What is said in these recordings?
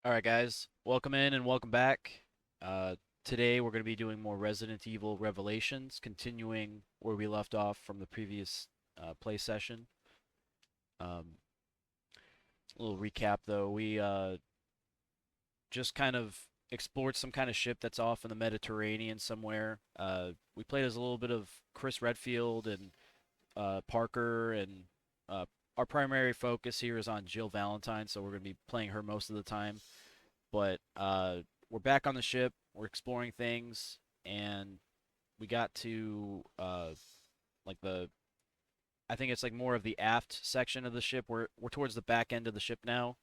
All right, guys, welcome in and welcome back. Uh, Today we're going to be doing more Resident Evil Revelations, continuing where we left off from the previous play session. A little recap though, we just kind of explored some kind of ship that's off in the Mediterranean somewhere. We played as a little bit of Chris Redfield and Parker, and uh, our primary focus here is on Jill Valentine, so we're going to be playing her most of the time. But we're back on the ship. We're exploring things, and we got to like the I think it's like more of the aft section of the ship. We're towards the back end of the ship now,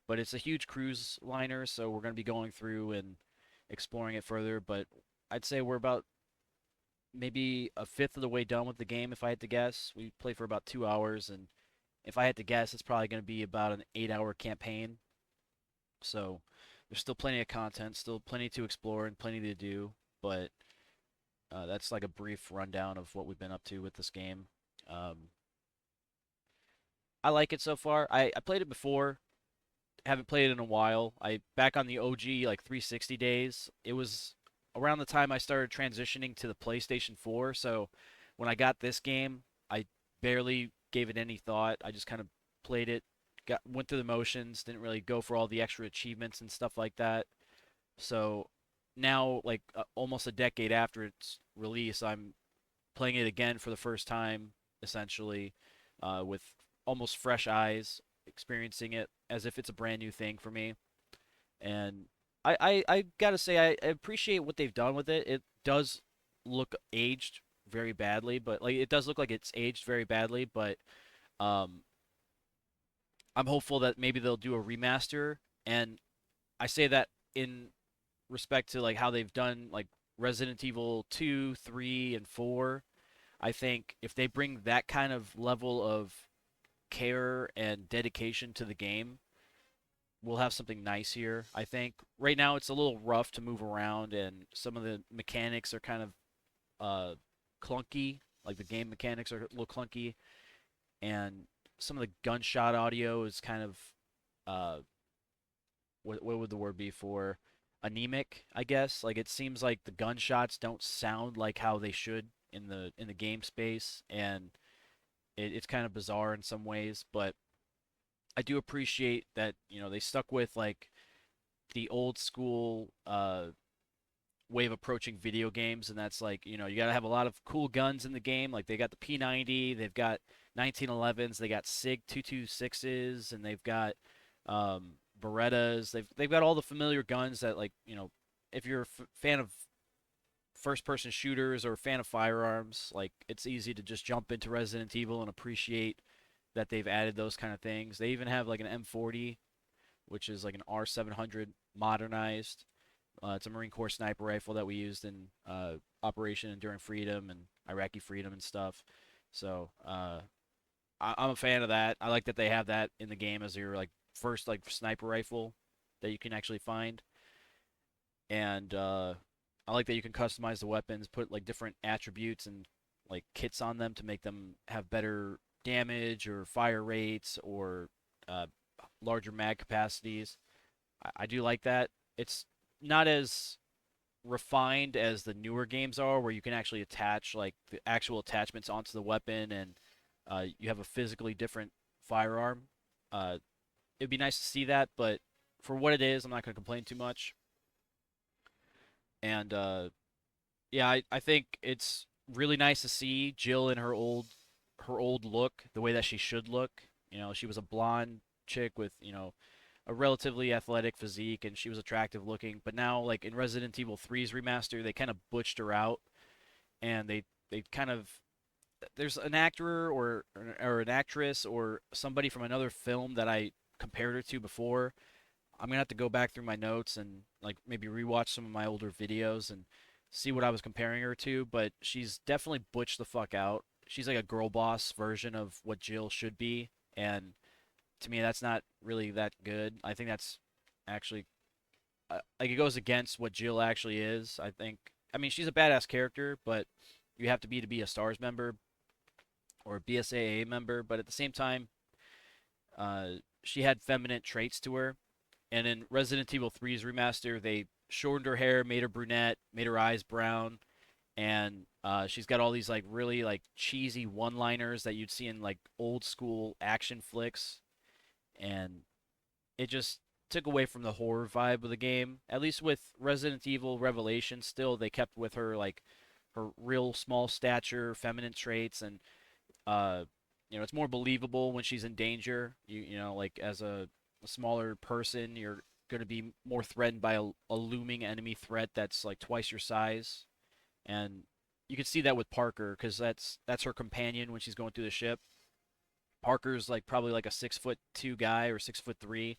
but it's a huge cruise liner, so we're going to be going through and exploring it further. But I'd say we're about maybe a fifth of the way done with the game, if I had to guess. We played for about 2 hours, and if I had to guess, it's probably going to be about an 8 hour campaign. So there's still plenty of content, still plenty to explore and plenty to do, but that's like a brief rundown of what we've been up to with this game. Um, I like it so far. I played it before, haven't played it in a while. I back on the OG like 360 days. It was around the time I started transitioning to the PlayStation 4, so when I got this game, I barely gave it any thought. I just kind of played it, went through the motions, didn't really go for all the extra achievements and stuff like that. So now, like almost a decade after its release, I'm playing it again for the first time, essentially, with almost fresh eyes, experiencing it as if it's a brand new thing for me. And I gotta say, I appreciate what they've done with it. It does look aged very badly, but like it does look like it's aged very badly, but um, I'm hopeful that maybe they'll do a remaster. And I say that in respect to like how they've done like Resident Evil 2, 3, and 4. I think if they bring that kind of level of care and dedication to the game, we'll have something nice here. I think right now it's a little rough to move around, and some of the mechanics are kind of uh, clunky. Like the game mechanics are a little clunky, and some of the gunshot audio is kind of uh, what would the word be for anemic, I guess. Like it seems like the gunshots don't sound like how they should in the game space, and it's kind of bizarre in some ways. But I do appreciate that they stuck with like the old school way of approaching video games, and that's like you got to have a lot of cool guns in the game. Like they got the P90, they've got 1911s, they got Sig 226s, and they've got um, Berettas. They've got all the familiar guns that like if you're a fan of first person shooters or a fan of firearms, like it's easy to just jump into Resident Evil and appreciate that they've added those kind of things. They even have like an M40, which is like an R700 modernized. It's a Marine Corps sniper rifle that we used in Operation Enduring Freedom and Iraqi Freedom and stuff. So I'm a fan of that. I like that they have that in the game as your like first like sniper rifle that you can actually find, and I like that you can customize the weapons, put like different attributes and like kits on them to make them have better damage or fire rates or uh, larger mag capacities. I do like that. It's not as refined as the newer games are, where you can actually attach like the actual attachments onto the weapon, and you have a physically different firearm. It'd be nice to see that, but for what it is, I'm not going to complain too much. And yeah, I think it's really nice to see Jill in her old look, the way that she should look. She was a blonde chick with a relatively athletic physique, and she was attractive looking. But now, like in Resident Evil 3's remaster, they kind of butched her out, and they kind of there's an actor or an actress or somebody from another film that I compared her to before. I'm gonna have to go back through my notes and like maybe rewatch some of my older videos and see what I was comparing her to. But she's definitely butched the fuck out. She's like a girl boss version of what Jill should be, and to me, that's not really that good. I think that's actually like it goes against what Jill actually is. I mean, she's a badass character, but you have to be a Stars member or a BSAA member. But at the same time, she had feminine traits to her, And in Resident Evil 3's remaster, they shortened her hair, made her brunette, made her eyes brown, and she's got all these like really like cheesy one-liners that you'd see in like old school action flicks, and it just took away from the horror vibe of the game. At least with Resident Evil Revelations, still they kept with her like her real small stature, feminine traits, and uh, it's more believable when she's in danger. You know, like as a smaller person, you're going to be more threatened by a looming enemy threat that's like twice your size, and you can see that with Parker because that's her companion when she's going through the ship. Parker's like probably like a 6'2" guy or 6'3",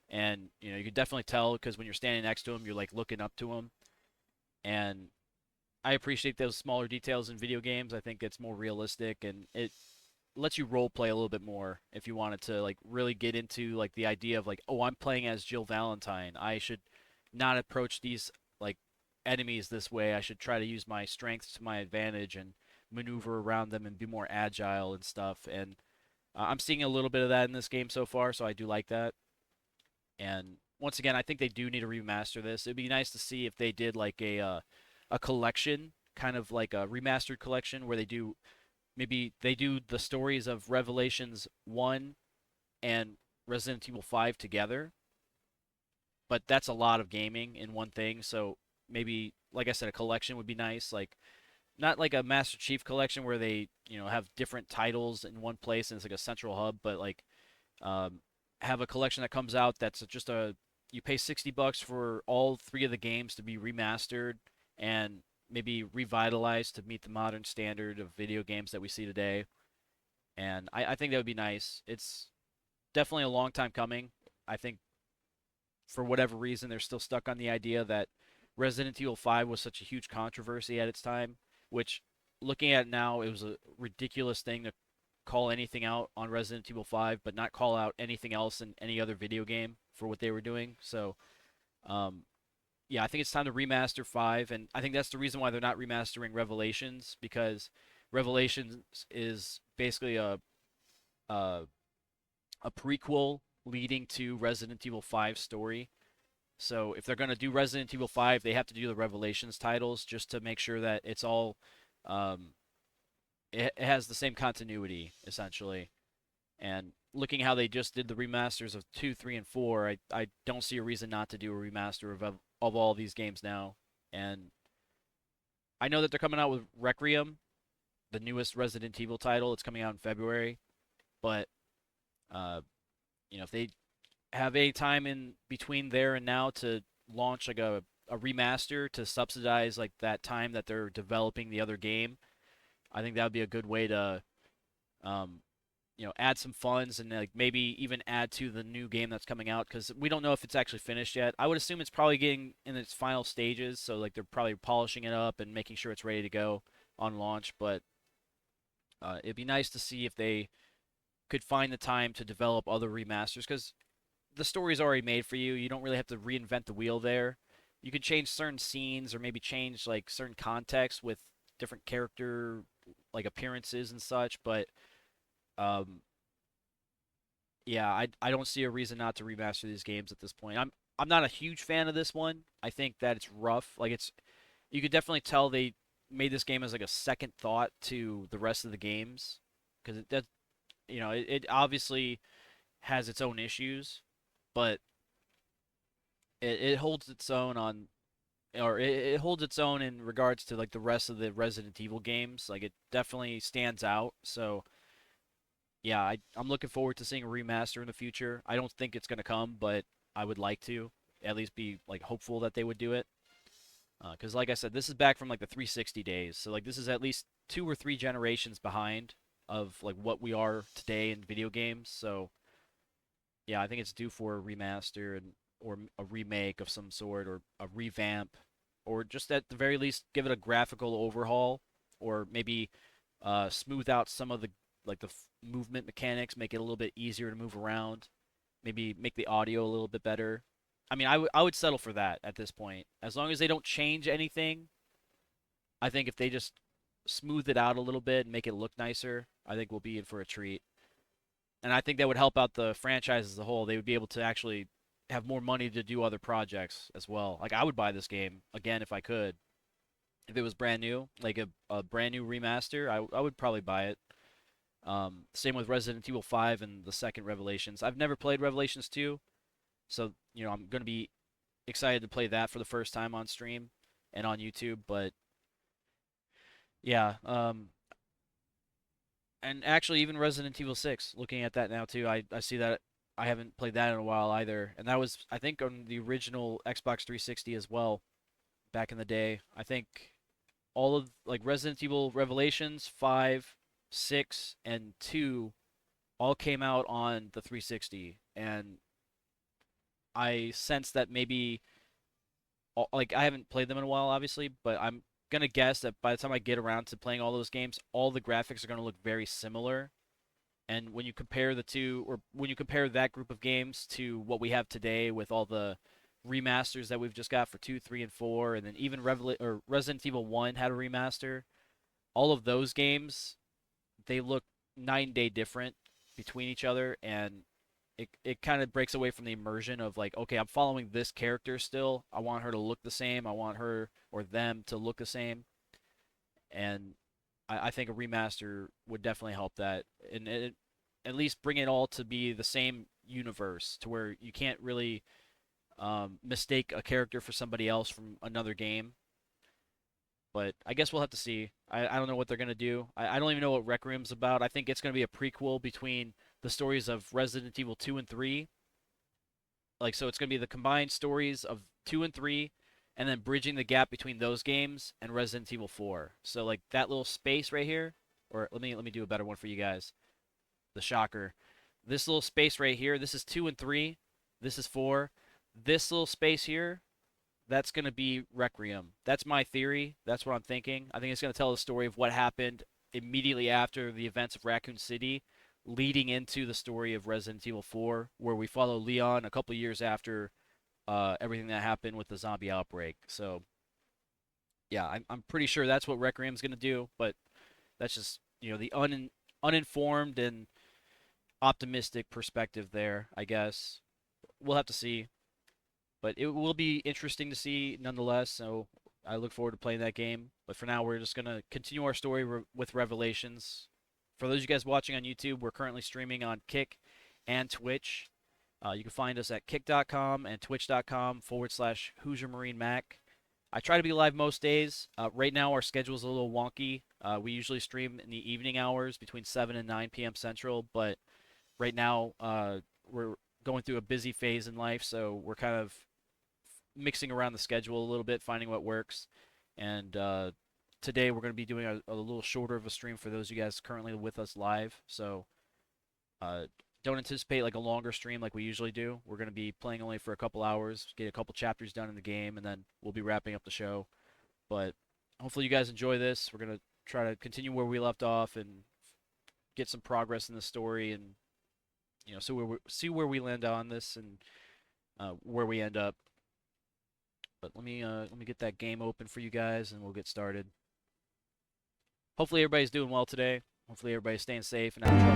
and you can definitely tell because when you're standing next to him, you're like looking up to him. And I appreciate those smaller details in video games. I think it's more realistic and it lets you role play a little bit more if you wanted to like really get into like the idea of like, oh, I'm playing as Jill Valentine. I should not approach these like enemies this way. I should try to use my strengths to my advantage and maneuver around them and be more agile and stuff. And I'm seeing a little bit of that in this game so far, so I do like that. And once again, I think they do need to remaster this. It'd be nice to see if they did like a collection, kind of like a remastered collection where they do the stories of Revelations 1 and Resident Evil 5 together. But that's a lot of gaming in one thing, so maybe like I said a collection would be nice, like not like a Master Chief collection where they, have different titles in one place and it's like a central hub, but like um, have a collection that comes out that's just you pay $60 for all three of the games to be remastered and maybe revitalized to meet the modern standard of video games that we see today. And I think that would be nice. It's definitely a long time coming. I think for whatever reason they're still stuck on the idea that Resident Evil 5 was such a huge controversy at its time, which looking at it now, it was a ridiculous thing to call anything out on Resident Evil 5, but not call out anything else in any other video game for what they were doing. So, um, yeah, I think it's time to remaster 5, and I think that's the reason why they're not remastering Revelations because Revelations is basically a, a prequel leading to Resident Evil 5 story. So if they're going to do Resident Evil 5, they have to do the Revelations titles just to make sure that it's all um, it has the same continuity essentially. And looking how they just did the remasters of 2, 3, and 4, I don't see a reason not to do a remaster of all these games now. And I know that they're coming out with Requiem, the newest Resident Evil title. It's coming out in February, but uh, if they have any time in between there and now to launch like a remaster to subsidize like that time that they're developing the other game, I think that would be a good way to um, add some funds and like maybe even add to the new game that's coming out because we don't know if it's actually finished yet. I would assume it's probably getting in its final stages, so like they're probably polishing it up and making sure it's ready to go on launch. But it'd be nice to see if they could find the time to develop other remasters because the story's already made for you. You don't really have to reinvent the wheel there. You could change certain scenes or maybe change like certain context with different character like appearances and such, but um, yeah, I don't see a reason not to remaster these games at this point. I'm not a huge fan of this one. I think that it's rough. Like you could definitely tell they made this game as like a second thought to the rest of the games because it obviously has its own issues, but it holds its own it holds its own in regards to like the rest of the Resident Evil games. Like it definitely stands out. So yeah, I'm looking forward to seeing a remaster in the future. I don't think it's gonna come, but I would like to at least be like hopeful that they would do it. Because like I said, this is back from like the 360 days, so like this is at least 2 or 3 generations behind of like what we are today in video games. So yeah, I think it's due for a remaster and or a remake of some sort or a revamp or just at the very least give it a graphical overhaul or maybe smooth out some of the like the movement mechanics, make it a little bit easier to move around, maybe make the audio a little bit better. I mean, I would settle for that at this point. As long as they don't change anything, I think if they just smooth it out a little bit and make it look nicer, I think we'll be in for a treat. And I think that would help out the franchise as a whole. They would be able to actually have more money to do other projects as well. Like I would buy this game again if I could. If it was brand new, like a brand new remaster, I would probably buy it. Same with Resident Evil 5 and the second Revelations. I've never played Revelations 2, so I'm going to be excited to play that for the first time on stream and on YouTube. But yeah, and actually even Resident Evil 6, looking at that now too, I see that I haven't played that in a while either, and that was I think on the original Xbox 360 as well back in the day. I think all of like Resident Evil Revelations 5, 6, and 2 all came out on the 360, and I sense that maybe like I haven't played them in a while, obviously, but I'm gonna guess that by the time I get around to playing all those games, all the graphics are gonna look very similar. And when you compare the two, or when you compare that group of games to what we have today with all the remasters that we've just got for 2, 3, and 4, and then even Resident Evil 1 had a remaster, all of those games, they look night and day different between each other, and it kind of breaks away from the immersion of like, okay, I'm following this character still. I want her to look the same. I want her or them to look the same. And I think a remaster would definitely help that. And at least bring it all to be the same universe to where you can't really mistake a character for somebody else from another game. But I guess we'll have to see. I don't know what they're going to do. I don't even know what Rec Room's about. I think it's going to be a prequel between the stories of Resident Evil 2 and 3. Like, so it's going to be the combined stories of 2 and 3, and then bridging the gap between those games and Resident Evil 4. So, like, that little space right here, or let me do a better one for you guys. The shocker. This little space right here, this is 2 and 3. This is 4. This little space here, that's going to be Requiem. That's my theory. That's what I'm thinking. I think it's going to tell the story of what happened immediately after the events of Raccoon City, leading into the story of Resident Evil 4, where we follow Leon a couple years after everything that happened with the zombie outbreak. So, yeah, I'm pretty sure that's what Requiem's going to do, but that's just, the uninformed and optimistic perspective there, I guess. We'll have to see. But it will be interesting to see nonetheless. So I look forward to playing that game. But for now, we're just going to continue our story with Revelations. For those of you guys watching on YouTube, we're currently streaming on Kick and Twitch. You can find us at kick.com and twitch.com/HoosierMarineMAK. I try to be live most days. Right now, our schedule is a little wonky. We usually stream in the evening hours between 7 and 9 p.m. Central, but right now we're going through a busy phase in life, so we're kind of mixing around the schedule a little bit, finding what works. And today we're going to be doing a little shorter of a stream for those of you guys currently with us live. So don't anticipate like a longer stream like we usually do. We're going to be playing only for a couple hours, get a couple chapters done in the game, and then we'll be wrapping up the show. But hopefully you guys enjoy this. We're going to try to continue where we left off and get some progress in the story, and so see where we land on this and where we end up. But let me get that game open for you guys, and we'll get started. Hopefully everybody's doing well today. Hopefully everybody's staying safe and out of trouble.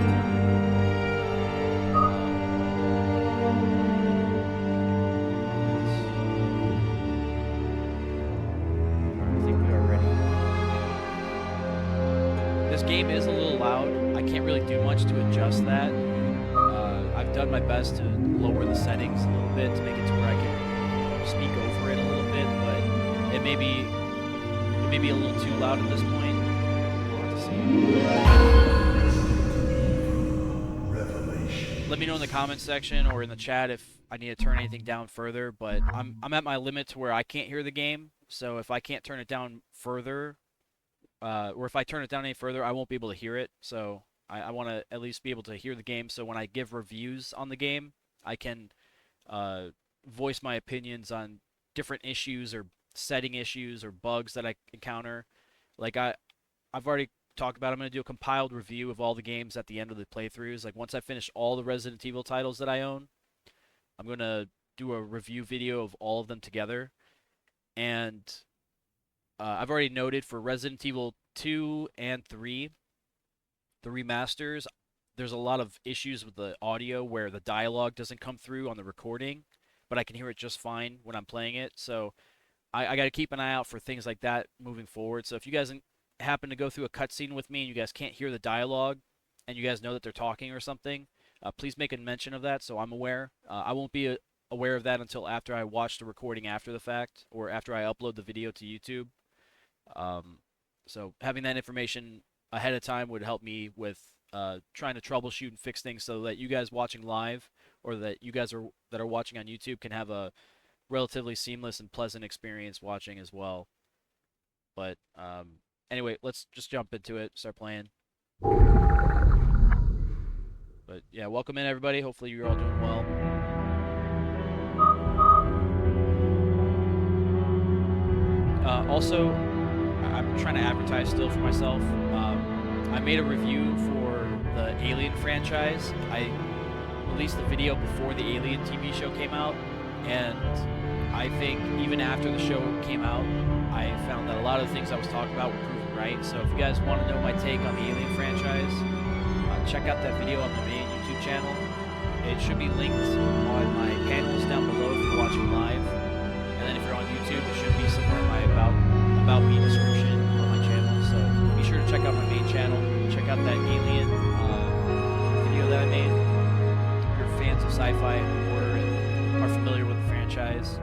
I think we are ready. This game is a little loud. I can't really do much to adjust that. I've done my best to lower the settings a little bit to make it to where I can speak over it a little bit, but it may be a little too loud at this point. We'll have to see. Let me know in the comment section or in the chat if I need to turn anything down further, but I'm at my limit to where I can't hear the game, so if I can't turn it down further, or if I turn it down any further, I won't be able to hear it, so I want to at least be able to hear the game, so when I give reviews on the game, I can voice my opinions on different issues or setting issues or bugs that I encounter. Like I've already talked about, I'm going to do a compiled review of all the games at the end of the playthroughs. Like once I finish all the Resident Evil titles that I own, I'm going to do a review video of all of them together. And I've already noted for Resident Evil 2 and 3, the remasters, there's a lot of issues with the audio where the dialogue doesn't come through on the recording, but I can hear it just fine when I'm playing it. So I got to keep an eye out for things like that moving forward. So if you guys happen to go through a cutscene with me and you guys can't hear the dialogue and you guys know that they're talking or something, please make a mention of that so I'm aware. I won't be aware of that until after I watch the recording after the fact or after I upload the video to YouTube. So having that information ahead of time would help me with trying to troubleshoot and fix things so that you guys watching live or that you guys that are watching on YouTube can have a relatively seamless and pleasant experience watching as well. But anyway, let's just jump into it, start playing. But yeah, welcome in everybody. Hopefully you're all doing well. Also, I'm trying to advertise still for myself. I made a review for the Alien franchise. I released the video before the Alien TV show came out, and I think even after the show came out, I found that a lot of the things I was talking about were proven right. So if you guys want to know my take on the Alien franchise, check out that video on the main YouTube channel. It should be linked on my panels down below if you're watching live. And then if you're on YouTube, it should be somewhere in my about me description on my channel. So be sure to check out my main channel. Check out that Alien video that I made. If you're fans of sci-fi and horror and are familiar with the franchise,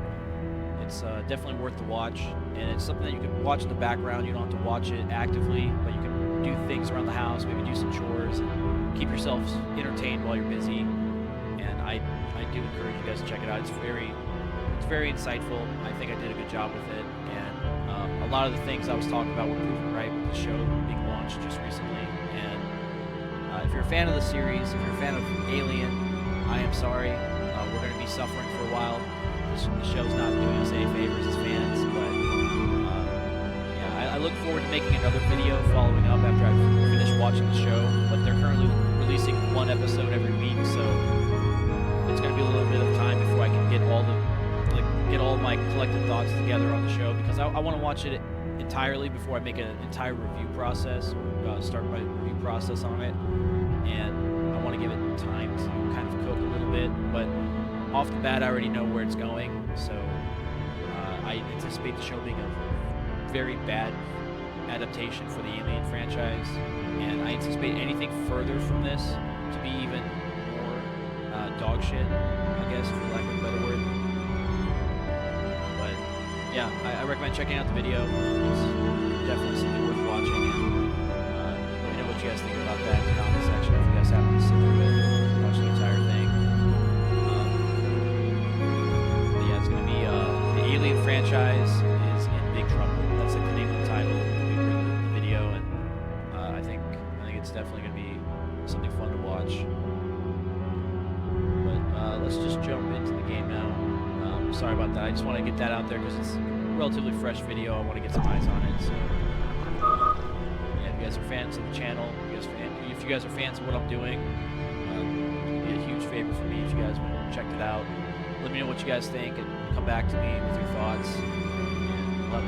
it's definitely worth the watch. And it's something that you can watch in the background. You don't have to watch it actively, but you can do things around the house, maybe do some chores, and keep yourselves entertained while you're busy. And I do encourage you guys to check it out. It's very insightful. I think I did a good job with it, and a lot of the things I was talking about were proven right with the show being launched just recently. And if you're a fan of the series, if you're a fan of Alien, I am sorry. We're going to be suffering for a while. The show's not doing us any favors as fans, but yeah, I look forward to making another video following up after I've finished watching the show. But they're currently releasing one episode every week, so it's going to be a little bit of time before I can get all my collected thoughts together on the show, because I want to watch it entirely before I make an entire review process or start my review process on it, and I want to give it time to kind of cook a little bit. But off the bat, I already know where it's going, so I anticipate the show being a very bad adaptation for the Alien franchise, and I anticipate anything further from this to be even more dog shit, I guess, for lack of a better word. Yeah, I recommend checking out the video. It's definitely something worth watching, and let me know what you guys think about that in the comment section if you guys happen to sit through it, watch the entire thing. But yeah, it's going to be the Alien franchise is in big trouble. That's like the name of the title of the video, and I think it's definitely going to be something fun to watch. But let's just jump into the game now. Sorry about that. I just want to get that out there because it's a relatively fresh video. I want to get some eyes on it. So, yeah, if you guys are fans of the channel, if you guys are fans of what I'm doing, it would be a huge favor for me if you guys went and checked it out. Let me know what you guys think and come back to me with your thoughts. And love a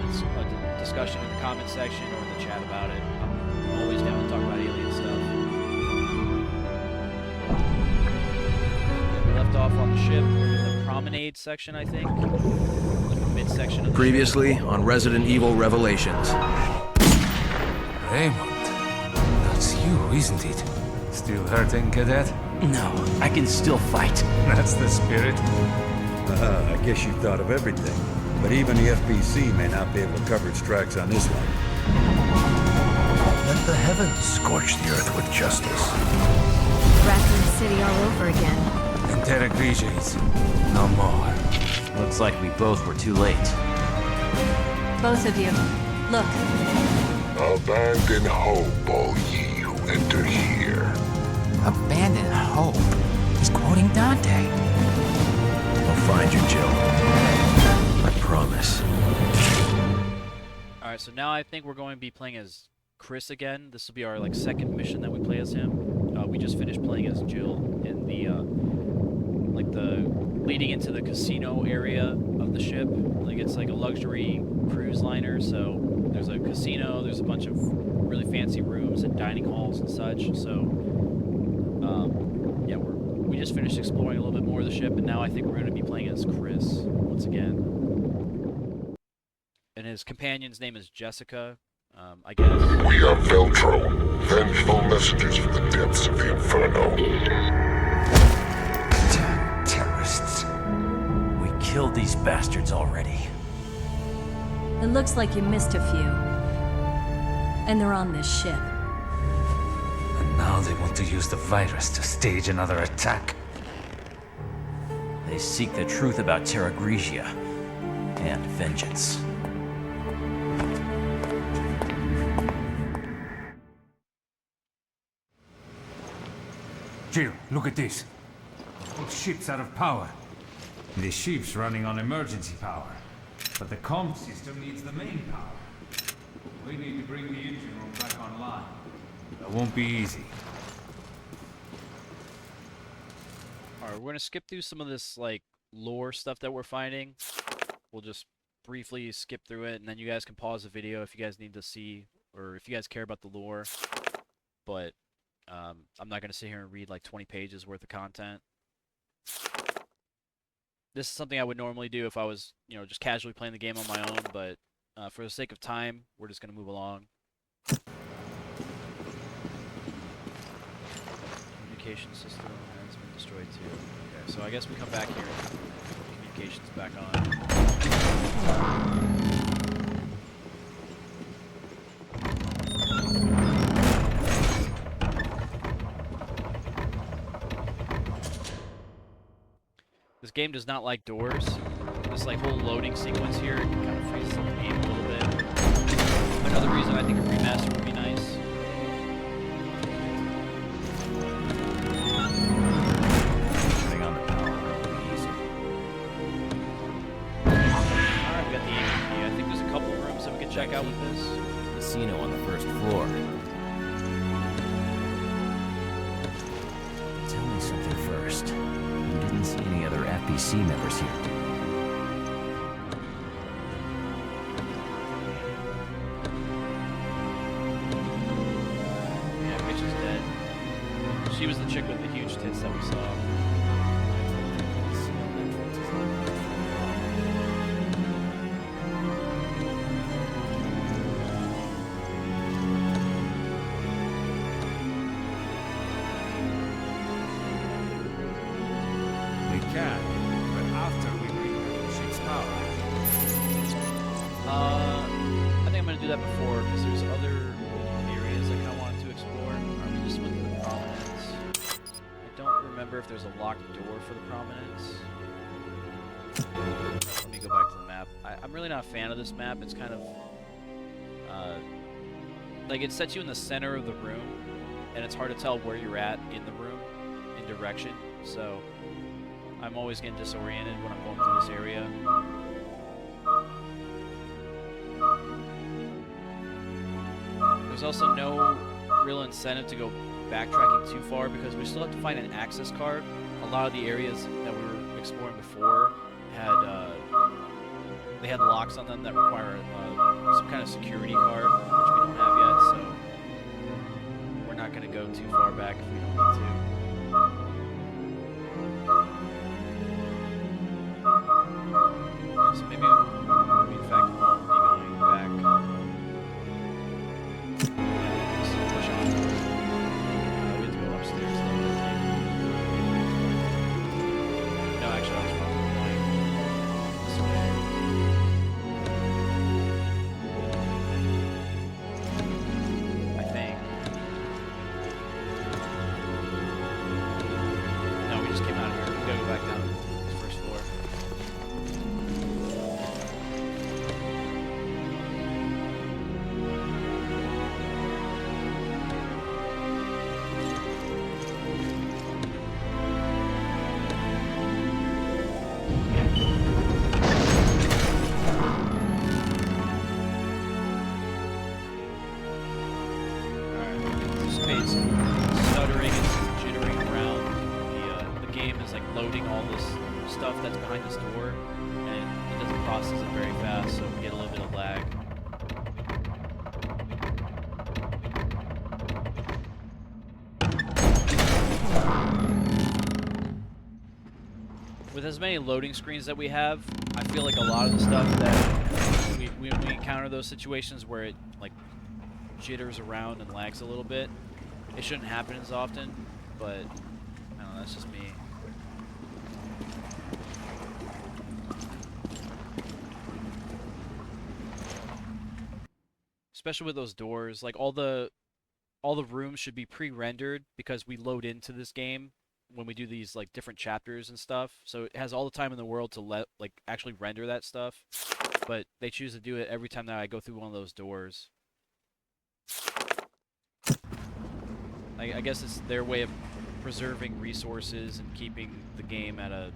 discussion in the comment section or in the chat about it. I'm always down to talk about alien stuff. And we left off on the ship. Promenade section, I think. Like the midsection of the Previously on Resident Evil Revelations. Raymond, that's you, isn't it? Still hurting, cadet? No, I can still fight. That's the spirit. I guess you thought of everything. But even the FBC may not be able to cover its tracks on this one. Let the heavens scorch the earth with justice. Raccoon City all over again. Interrogations. No more. Looks like we both were too late. Both of you. Look. Abandon hope, all ye who enter here. Abandon hope. He's quoting Dante. I'll find you, Jill. I promise. Alright, so now I think we're going to be playing as Chris again. This will be our second mission that we play as him. We just finished playing as Jill in the leading into the casino area of the ship. It's like a luxury cruise liner, so there's a casino, there's a bunch of really fancy rooms and dining halls and such. So yeah, we just finished exploring a little bit more of the ship, and now I think we're going to be playing as Chris once again. And his companion's name is Jessica, I guess. We are Veltro, vengeful messengers from the depths of the Inferno. Terrorists. We killed these bastards already. It looks like you missed a few. And they're on this ship. And now they want to use the virus to stage another attack. They seek the truth about Terra Grigia and vengeance. Jill, look at this. The whole ship's out of power. The ship's running on emergency power. But the comm system needs the main power. We need to bring the engine room back online. That won't be easy. Alright, we're gonna skip through some of this, like, lore stuff that we're finding. We'll just briefly skip through it, and then you guys can pause the video if you guys need to see, or if you guys care about the lore. But, I'm not gonna sit here and read, like, 20 pages worth of content. This is something I would normally do if I was, you know, just casually playing the game on my own, but for the sake of time, we're just gonna move along. Communication system has been destroyed too. Okay, so I guess we come back here. Communications back on. This game does not like doors. This like whole loading sequence here kind of freezes up the game a little bit. Another reason I think a remaster would be nice. Turning on the power will be easy. Alright, we got the ATP. I think there's a couple rooms that we can check out with this. Casino on the first floor. Tell me something first. You didn't see any other FBC members here. Yeah, Mitch is dead. She was the chick with the huge tits that we saw. We can, but after we bring the ship's power. I think I'm gonna do that before because there's other areas I kind of wanted to explore. We just went to the prominence. I don't remember if there's a locked door for the prominence. Let me go back to the map. I'm really not a fan of this map. It's kind of like it sets you in the center of the room, and it's hard to tell where you're at in the room in direction. So I'm always getting disoriented when I'm going through this area. There's also no real incentive to go backtracking too far because we still have to find an access card. A lot of the areas that we were exploring before had they had locks on them that require some kind of security card, which we don't have yet. So we're not going to go too far back if we don't need to. So maybe we in fact won't be going back. Just push on. We have to go upstairs though, I think. No, actually I was wrong. We're going this way. I think. No, we just came out of here. We gotta go back down to the first floor. Space stuttering and jittering around. The game is like loading all this stuff that's behind this door, and it doesn't process it very fast, so we get a little bit of lag. with as many loading screens that we have, I feel like a lot of the stuff that we encounter those situations where it like jitters around and lags a little bit. It shouldn't happen as often, but I don't know, that's just me. Especially with those doors, like all the rooms should be pre-rendered because we load into this game when we do these like different chapters and stuff. So it has all the time in the world to actually render that stuff. But they choose to do it every time that I go through one of those doors. I guess it's their way of preserving resources and keeping the game at a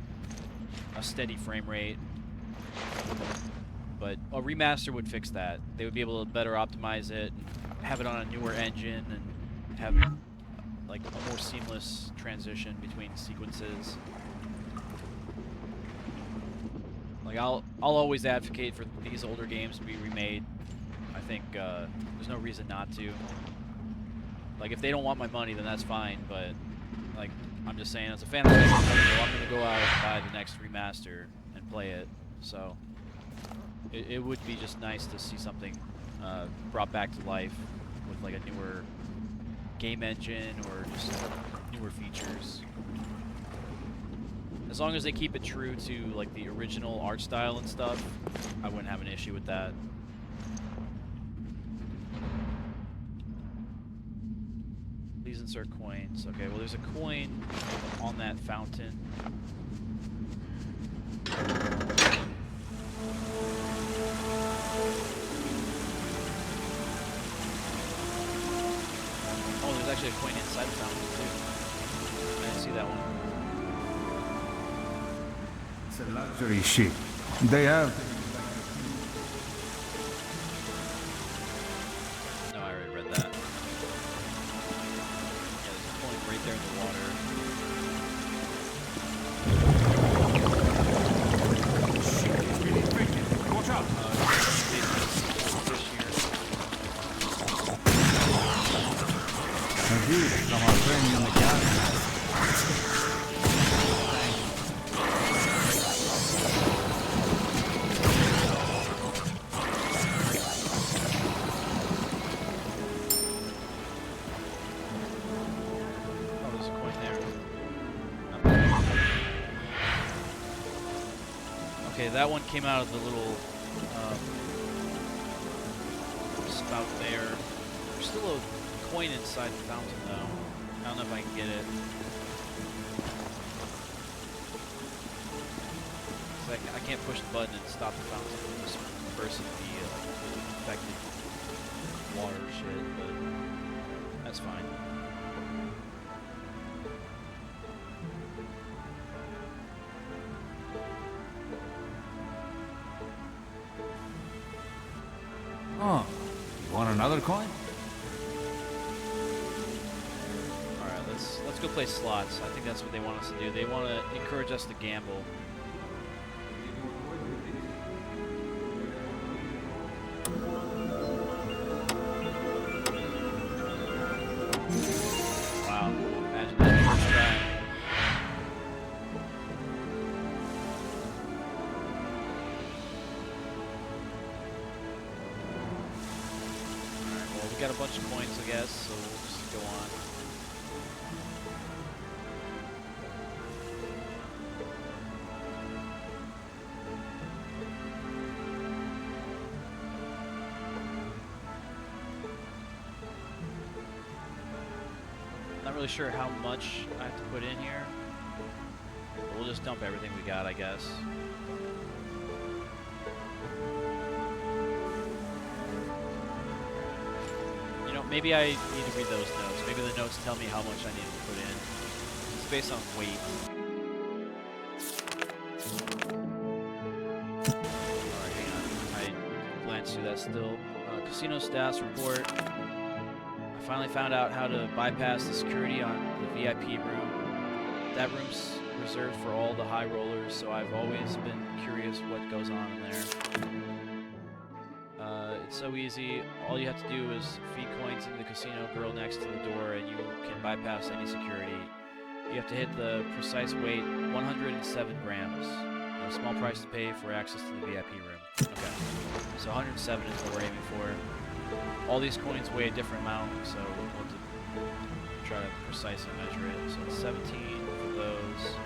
steady frame rate. But a remaster would fix that. They would be able to better optimize it, and have it on a newer engine, and have like a more seamless transition between sequences. Like I'll always advocate for these older games to be remade. I think there's no reason not to. Like if they don't want my money, then that's fine. But like I'm just saying, as a fan of Resident Evil, I'm gonna go out and buy the next remaster and play it. So. It would be just nice to see something brought back to life with like a newer game engine or just newer features. As long as they keep it true to like the original art style and stuff, I wouldn't have an issue with that. Please insert coins. Okay, well there's a coin on that fountain. Oh, there's actually a coin inside the fountain too. I didn't see that one. It's a luxury ship. They have... No, I already read that. Yeah, there's a coin right there in the water. Watch out! From our friend in the cabin. Oh, there's a coin there. Okay, that one came out of the little spout there. There's still a coin inside the fountain though. I don't know if I can get it. I can't push the button and stop the fountain from just bursting the infected water shit, but that's fine. Oh, you want another coin? Let's go play slots. I think that's what they want us to do. They want to encourage us to gamble. Wow. Imagine that first try. Alright, well, we got a bunch of coins, I guess, so we'll just go on. Not really sure how much I have to put in here, but we'll just dump everything we got, I guess. You know, maybe I need to read those notes. Maybe the notes tell me how much I need to put in. It's based on weight. Alright, hang on. I glanced through that still. Casino staff's report. I finally found out how to bypass the security on the VIP room. That room's reserved for all the high rollers, so I've always been curious what goes on in there. It's so easy. All you have to do is feed coins into the casino girl next to the door, and you can bypass any security. You have to hit the precise weight, 107 grams. A small price to pay for access to the VIP room. Okay, so 107 is what we're aiming for. All these coins weigh a different amount, so we'll have to try to precisely measure it. So it's 17 for those,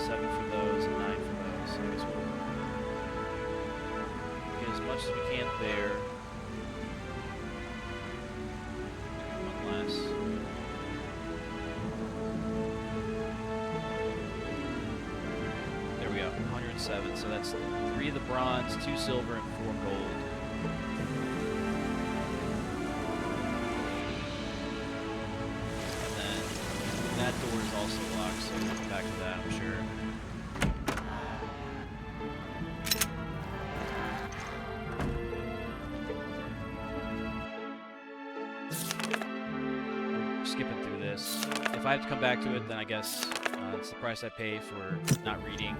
7 for those, and 9 for those. So I guess we'll get as much as we can there. One less. There we go, 107. So that's 3 of the bronze, 2 silver, and 4 gold. That door is also locked, so we'll come back to that, I'm sure. We're skipping through this. If I have to come back to it, then I guess it's the price I pay for not reading.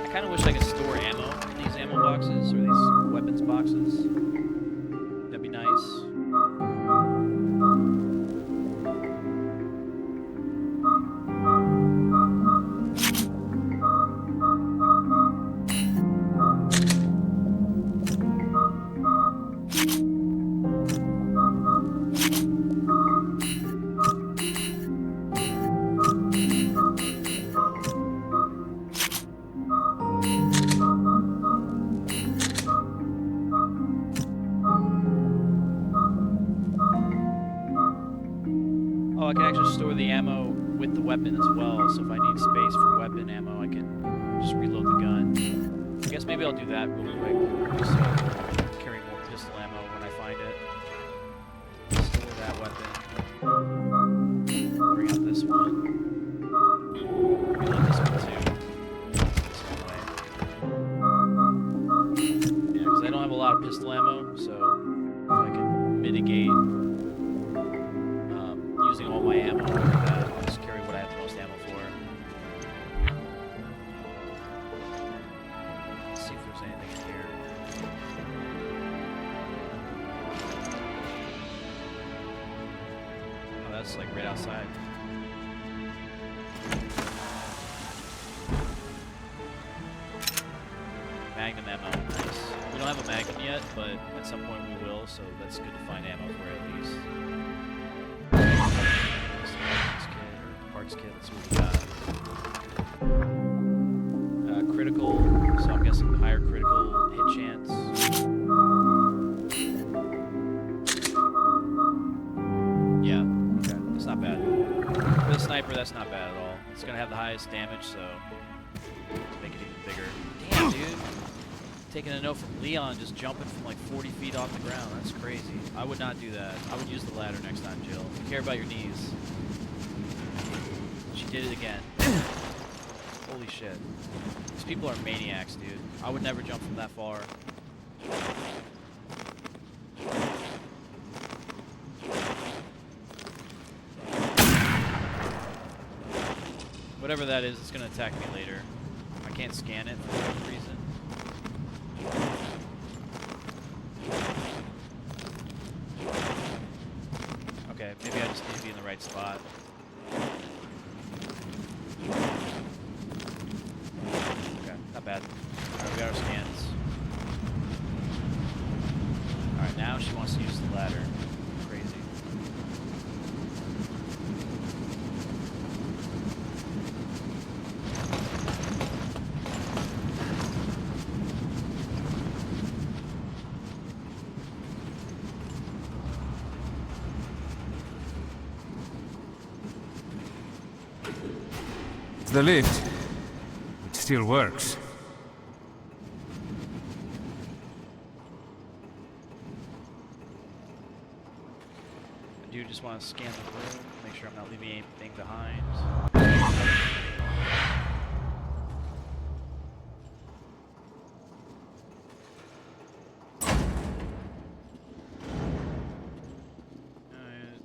I kind of wish I could store ammo in these ammo boxes, or these weapons boxes. That'd be nice. Oh, I can actually store the ammo with the weapon as well, so if I need space for weapon ammo, I can just reload the gun. I guess maybe I'll do that real quick, just so I can carry more pistol ammo when I find it. Store that weapon. Bring out this one. Reload this one too. This one away. Yeah, because I don't have a lot of pistol ammo, so if I can mitigate using all my ammo, I'll just carry what I have the most ammo for. Let's see if there's anything in here. Oh, that's like right outside. Magnum ammo, nice. We don't have a Magnum yet, but at some point we will, so that's good to find ammo for at least. Parts kit, let's see what we got. Critical, so I'm guessing higher critical hit chance. Yeah, okay, that's not bad. For the sniper, that's not bad at all. It's gonna have the highest damage, so let's make it even bigger. Damn, dude. Taking a note from Leon, just jumping from like 40 feet off the ground. That's crazy. I would not do that. I would use the ladder next time, Jill. If you care about your knees. She did it again. Holy shit. These people are maniacs, dude. I would never jump from that far. Whatever that is, it's gonna attack me later. I can't scan it for whatever reason. Okay, maybe I just need to be in the right spot. Okay, not bad. Alright, we got our scans. Alright, now she wants to use the ladder. Crazy. The lift. It still works. I do just want to scan the room, make sure I'm not leaving anything behind.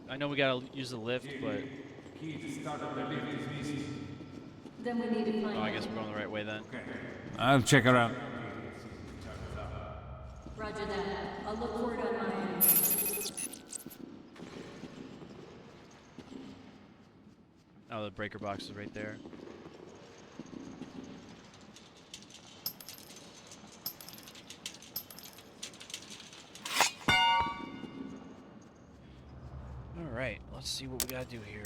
I know we gotta use the lift, but Key to start up the lift is missing. Then we need to find oh, I guess we're going the right way then. I'll check around. Roger that. I'll look for it on my end. Oh, the breaker box is right there. Alright, let's see what we gotta do here.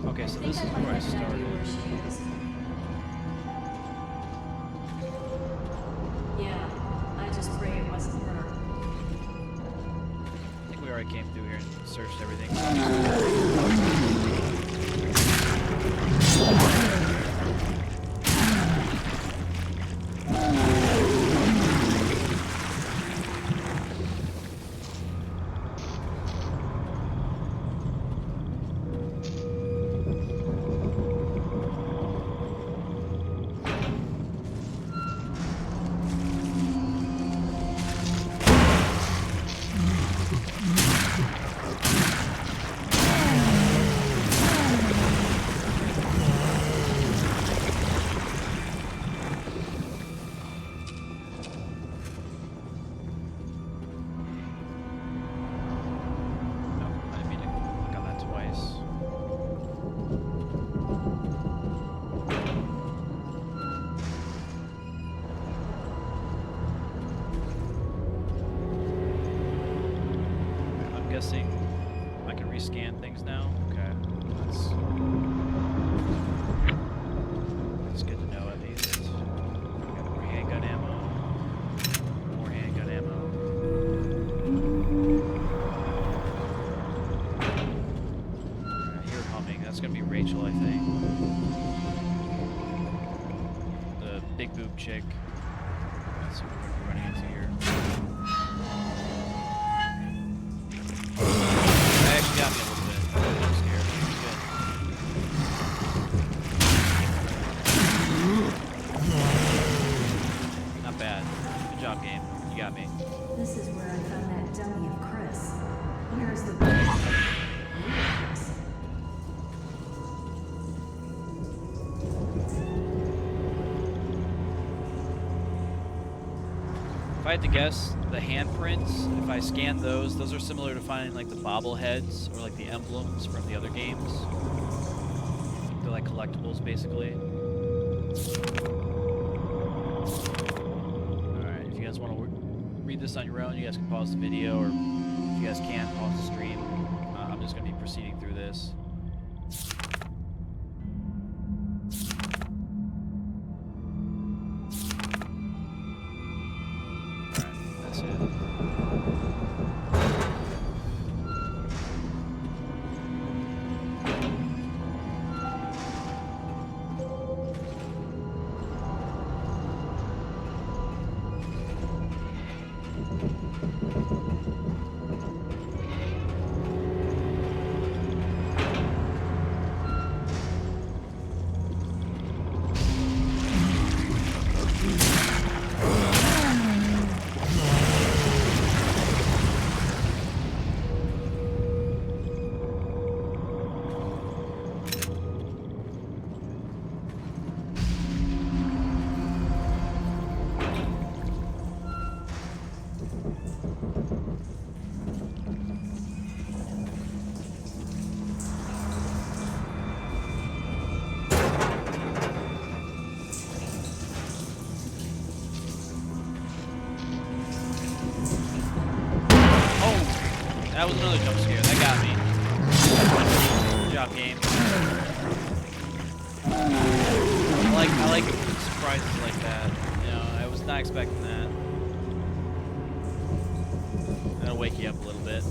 Okay, so this is where I started. Yeah, I just pray it wasn't her. I think we already came through here and searched everything. Guessing I can rescan things now. Okay, that's good to know at least. Got more handgun ammo. More handgun ammo. Alright, I hear humming. That's gonna be Rachel, I think. The big boob chick. Let's see what we're running into here. Got me a little bit. I'm scared. Good. Not bad. Good job, game. You got me. This is where I found that dummy of Chris. Where's the If I had to guess, the handprints, if I scan those are similar to finding like the bobbleheads or like the emblems from the other games. They're like collectibles, basically. Alright, if you guys want to read this on your own, you guys can pause the video, or if you guys can't, pause the stream. I'm just going to be proceeding through this. That was another jump scare. That got me. Good job, game. I like surprises like that. You know, I was not expecting that. That'll wake you up a little bit.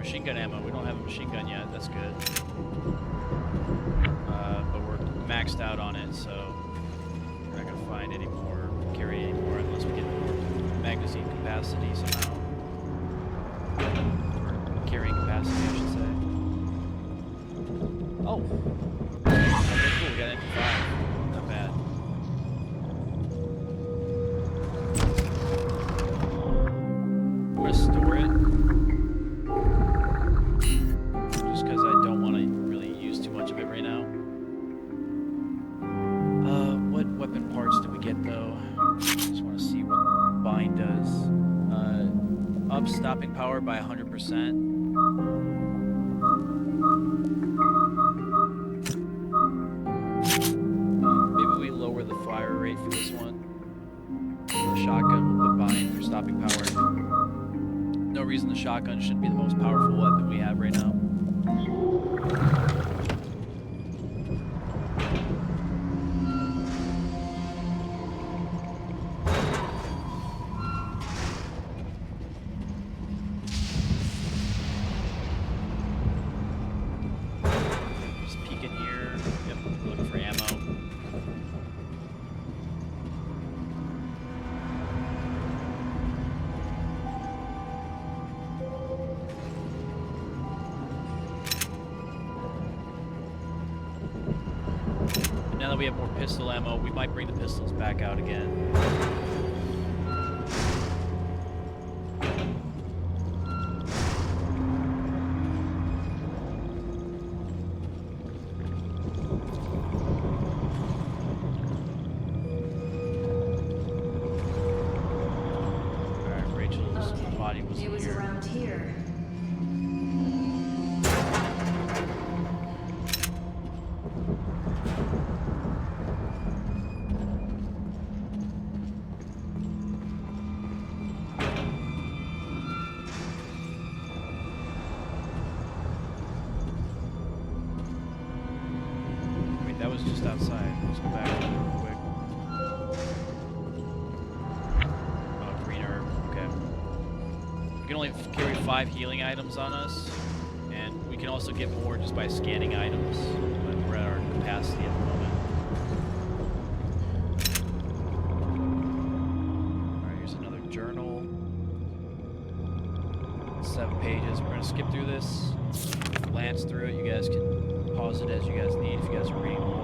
machine gun ammo. We don't have a machine gun yet. That's good. But we're maxed out on it, so we're not gonna find any more, carry any more unless we get more magazine capacity somehow. Or carrying capacity, I should say. Oh! Okay, cool. We got MP5. Not bad. I'm gonna store it. Just because I don't want to really use too much of it right now. What weapon parts did we get though? Just want to see what bind does. Up stopping power by 100%. Maybe we lower the fire rate for this one. The shotgun will put bind for stopping power. No reason the shotgun shouldn't be the most powerful weapon we have right now. Just peek in here. Yep, we're looking for ammo. Now that we have more pistol ammo, we might bring the pistols back out again. Alright, Rachel's body was in here. around here. Wait, that was just outside. Let's go back real quick. Oh, green herb. Okay. We can only carry 5 healing items on us, and we can also get more just by scanning items, but we're at our capacity at the moment. Alright, here's another journal. 7 pages. We're going to skip through this, glance through it. You guys can pause it as you guys need if you guys are reading more.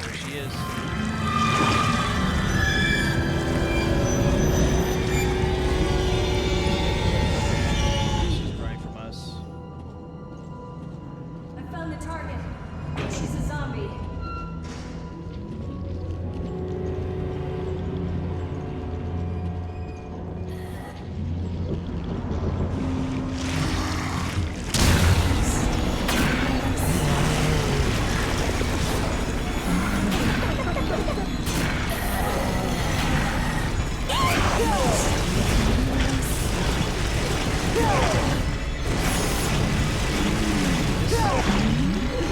There she is. She's running from us. I found the target. She's a zombie.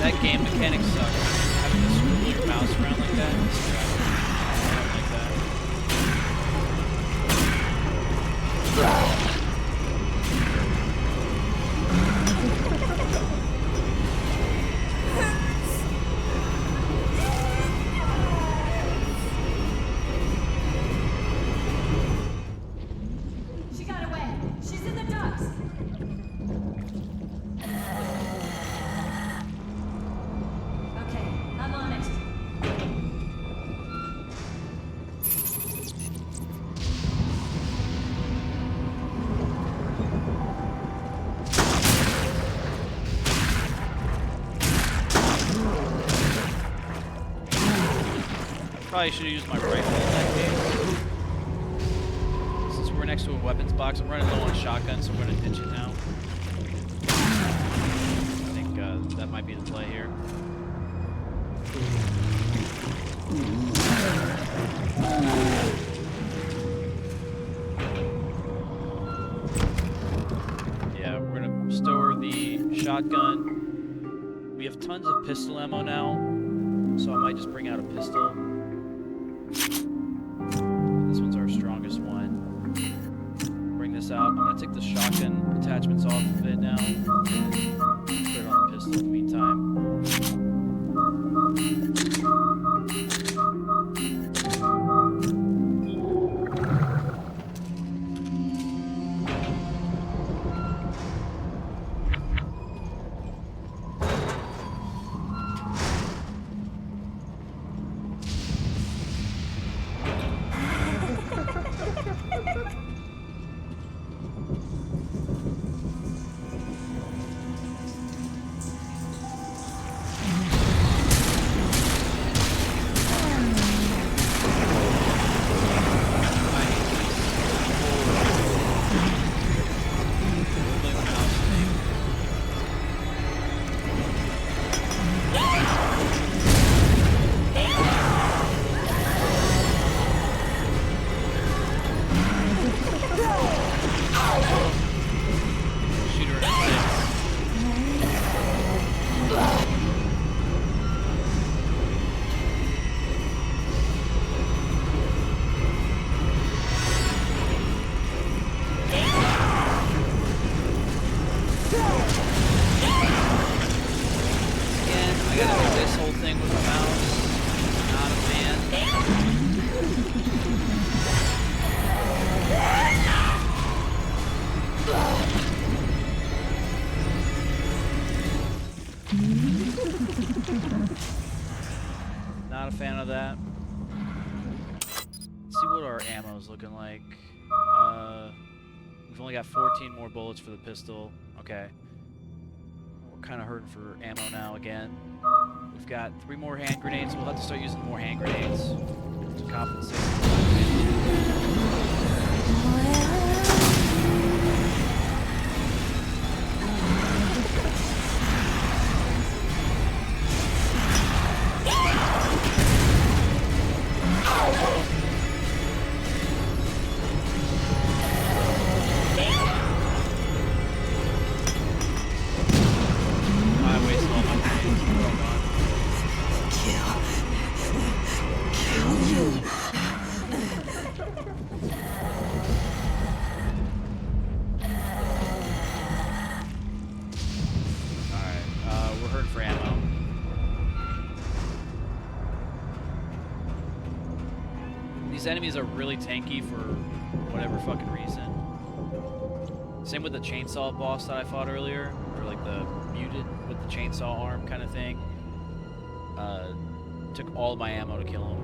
That game mechanic sucks. Having to swivel your mouse around like that. I don't like that. She got away. She's in the ducks. Okay, I'm on it. Probably should have used my rifle in that case. Since we're next to a weapons box, I'm running low on shotgun, so we're gonna ditch it now. I think that might be the play here. shotgun. We have tons of pistol ammo now, so I might just bring out a pistol. This one's our strongest one. Bring this out. I'm gonna take the shotgun attachments off of it now. Put it on the pistol in the meantime. Not a fan of that. Let's see what our ammo's looking like. We've only got 14 more bullets for the pistol. Okay. We're kind of hurting for ammo now again. We've got 3 more hand grenades. We'll have to start using more hand grenades to compensate. These enemies are really tanky for whatever fucking reason. Same with the chainsaw boss that I fought earlier, or like the muted with the chainsaw arm kind of thing. Took all my ammo to kill him.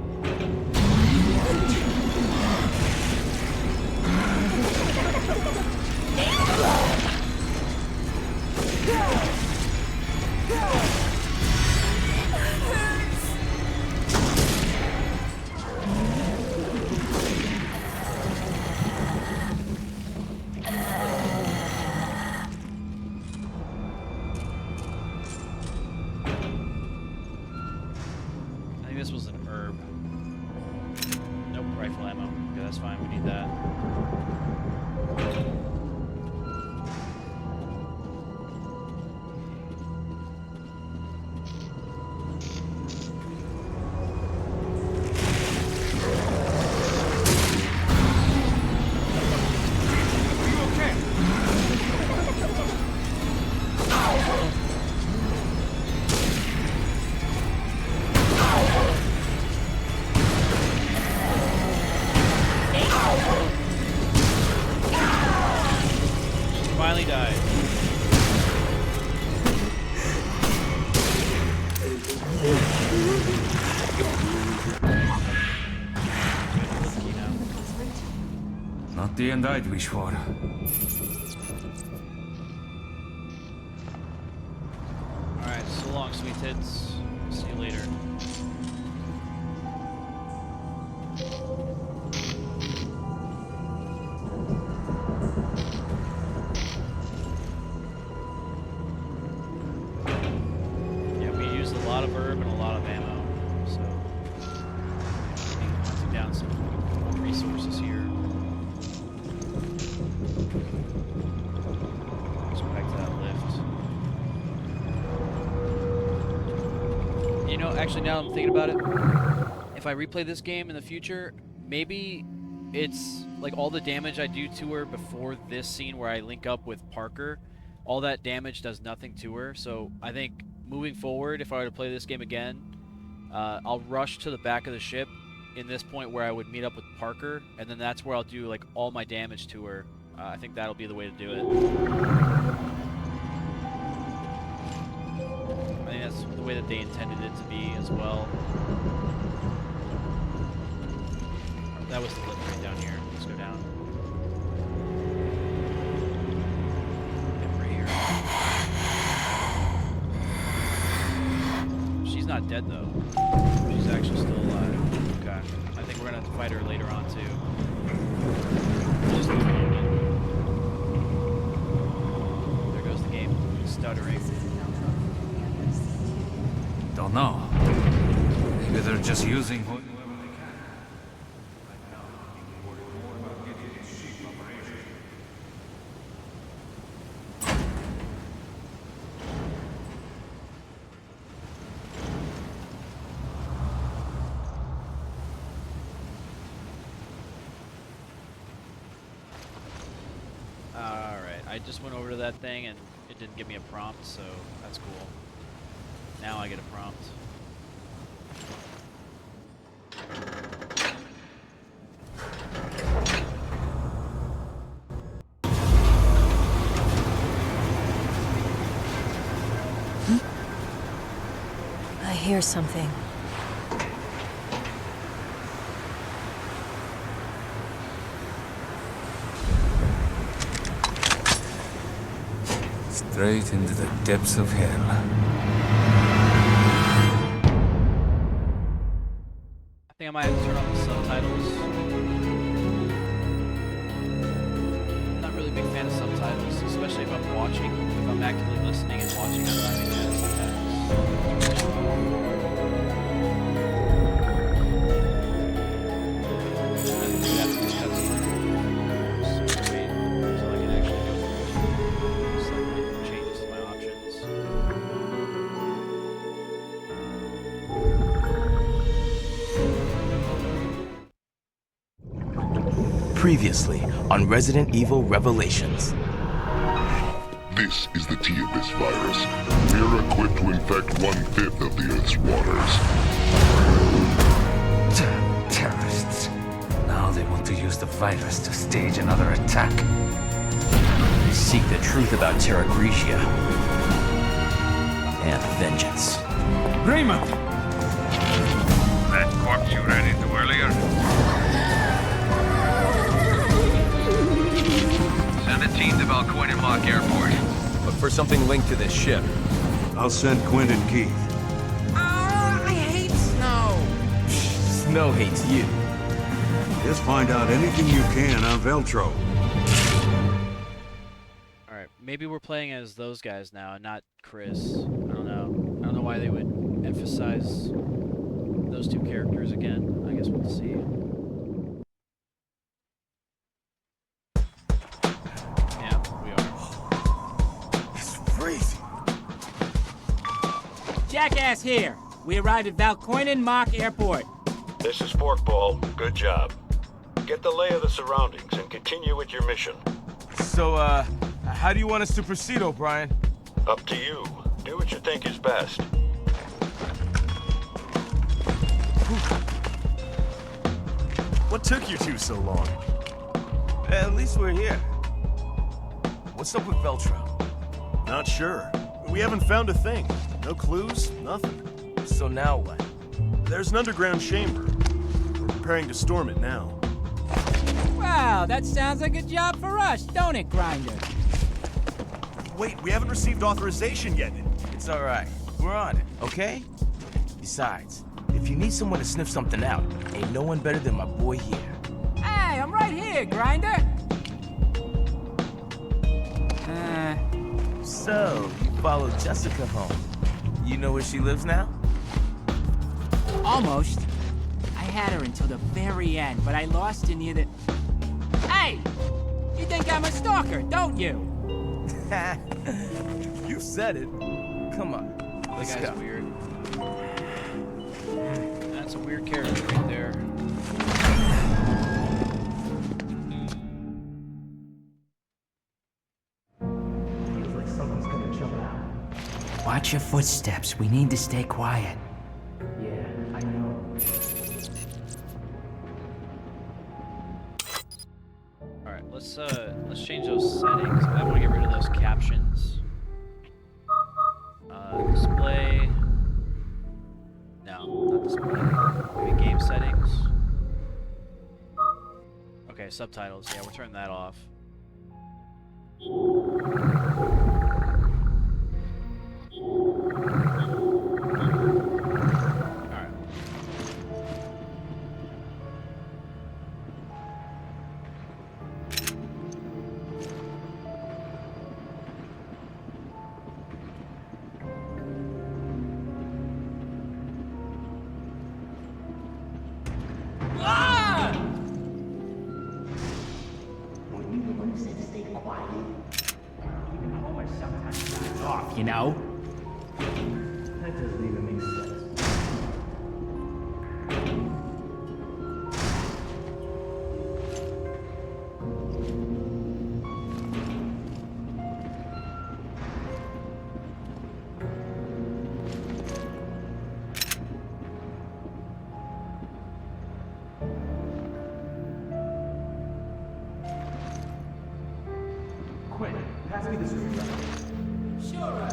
This was an herb. Nope, rifle ammo. Okay, that's fine. We need that. Finally died. Not the end I'd wish for. Alright, so long, sweet tits. See you later. A lot of herb and a lot of ammo, so hunting down some resources here. Let's go back to that lift. actually, now I'm thinking about it, if I replay this game in the future, maybe it's like all the damage I do to her before this scene where I link up with Parker, all that damage does nothing to her. So I think moving forward, if I were to play this game again, I'll rush to the back of the ship in this point where I would meet up with Parker, and then that's where I'll do like all my damage to her. I think that'll be the way to do it. I think that's the way that they intended it to be as well. That was the lift right down here. Let's go down. Right here. She's not dead though. She's actually still alive. Okay. I think we're gonna have to fight her later on too. Just a moment. There goes the game. Stuttering. Don't know. Maybe they're just using whoever they can. Right now, people worry more about getting a sheep operation. Alright, I just went over to that thing and it didn't give me a prompt, so that's cool. Now I get a prompt. I hear something. Straight into the depths of hell. I think I might have to turn on the subtitles. I'm not really a big fan of subtitles, especially if I'm watching, if I'm actively listening and watching. I'm not a big fan of subtitles. Previously on Resident Evil Revelations. This is the T-Abyss virus. We're equipped to infect 1/5 of the Earth's waters. Terrorists. Now they want to use the virus to stage another attack. They seek the truth about Terra Grigia and vengeance. Raymond! That corpse you ran into earlier? Send a team to HoosierMarineMAK Airport. But for something linked to this ship. I'll send Quinn and Keith. I hate snow. Snow hates you. Just find out anything you can on Veltro. Alright, maybe we're playing as those guys now and not Chris. I don't know. I don't know why they would emphasize those two characters again. I guess we'll see. Yeah, we are. It's freezing. Jackass here. We arrived at HoosierMarineMAK Airport. This is Forkball. Good job. Get the lay of the surroundings and continue with your mission. So, how do you want us to proceed, O'Brien? Up to you. Do what you think is best. What took you two so long? At least we're here. What's up with Veltro? Not sure. We haven't found a thing. No clues, nothing. So now what? There's an underground chamber. We're preparing to storm it now. Wow, that sounds like a job for us, don't it, Grinder? Wait, we haven't received authorization yet. It's alright. We're on it, okay? Besides, if you need someone to sniff something out, ain't no one better than my boy here. Hey, I'm right here, Grinder. So, you followed Jessica home. You know where she lives now? Almost. I had her until the very end, but I lost her near the... Hey! You think I'm a stalker, don't you? You said it. Come on, let's That guy's go. weird. That's a weird character right there. Watch your footsteps. We need to stay quiet. Yeah, I know. Alright, let's change those settings. I want to get rid of those captions. Display. No, not display. Maybe game settings. Okay, subtitles. Yeah, we'll turn that off. Alright. Off, you know? That doesn't even make sense. Quinn, pass me the screwdriver. Sure.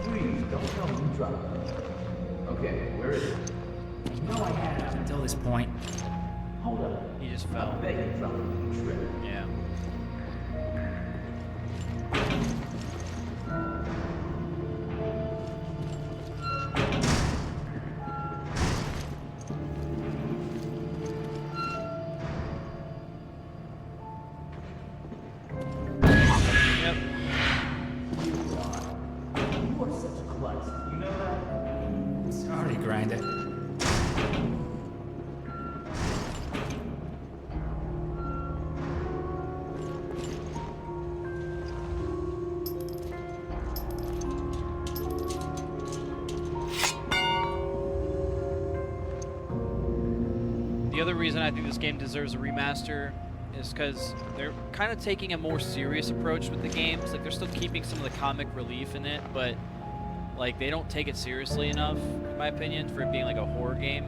Please, don't tell me you dropped it. Okay, where is it? You know I had it up until this point. Hold up. He just I fell. bet you dropped it in the trip. Yeah. Yep. You are such a klutz. You know that? Sorry, Grinder. The other reason I think this game deserves a remaster is because they're kind of taking a more serious approach with the games. Like, they're still keeping some of the comic relief in it, but like they don't take it seriously enough, in my opinion, for it being like a horror game.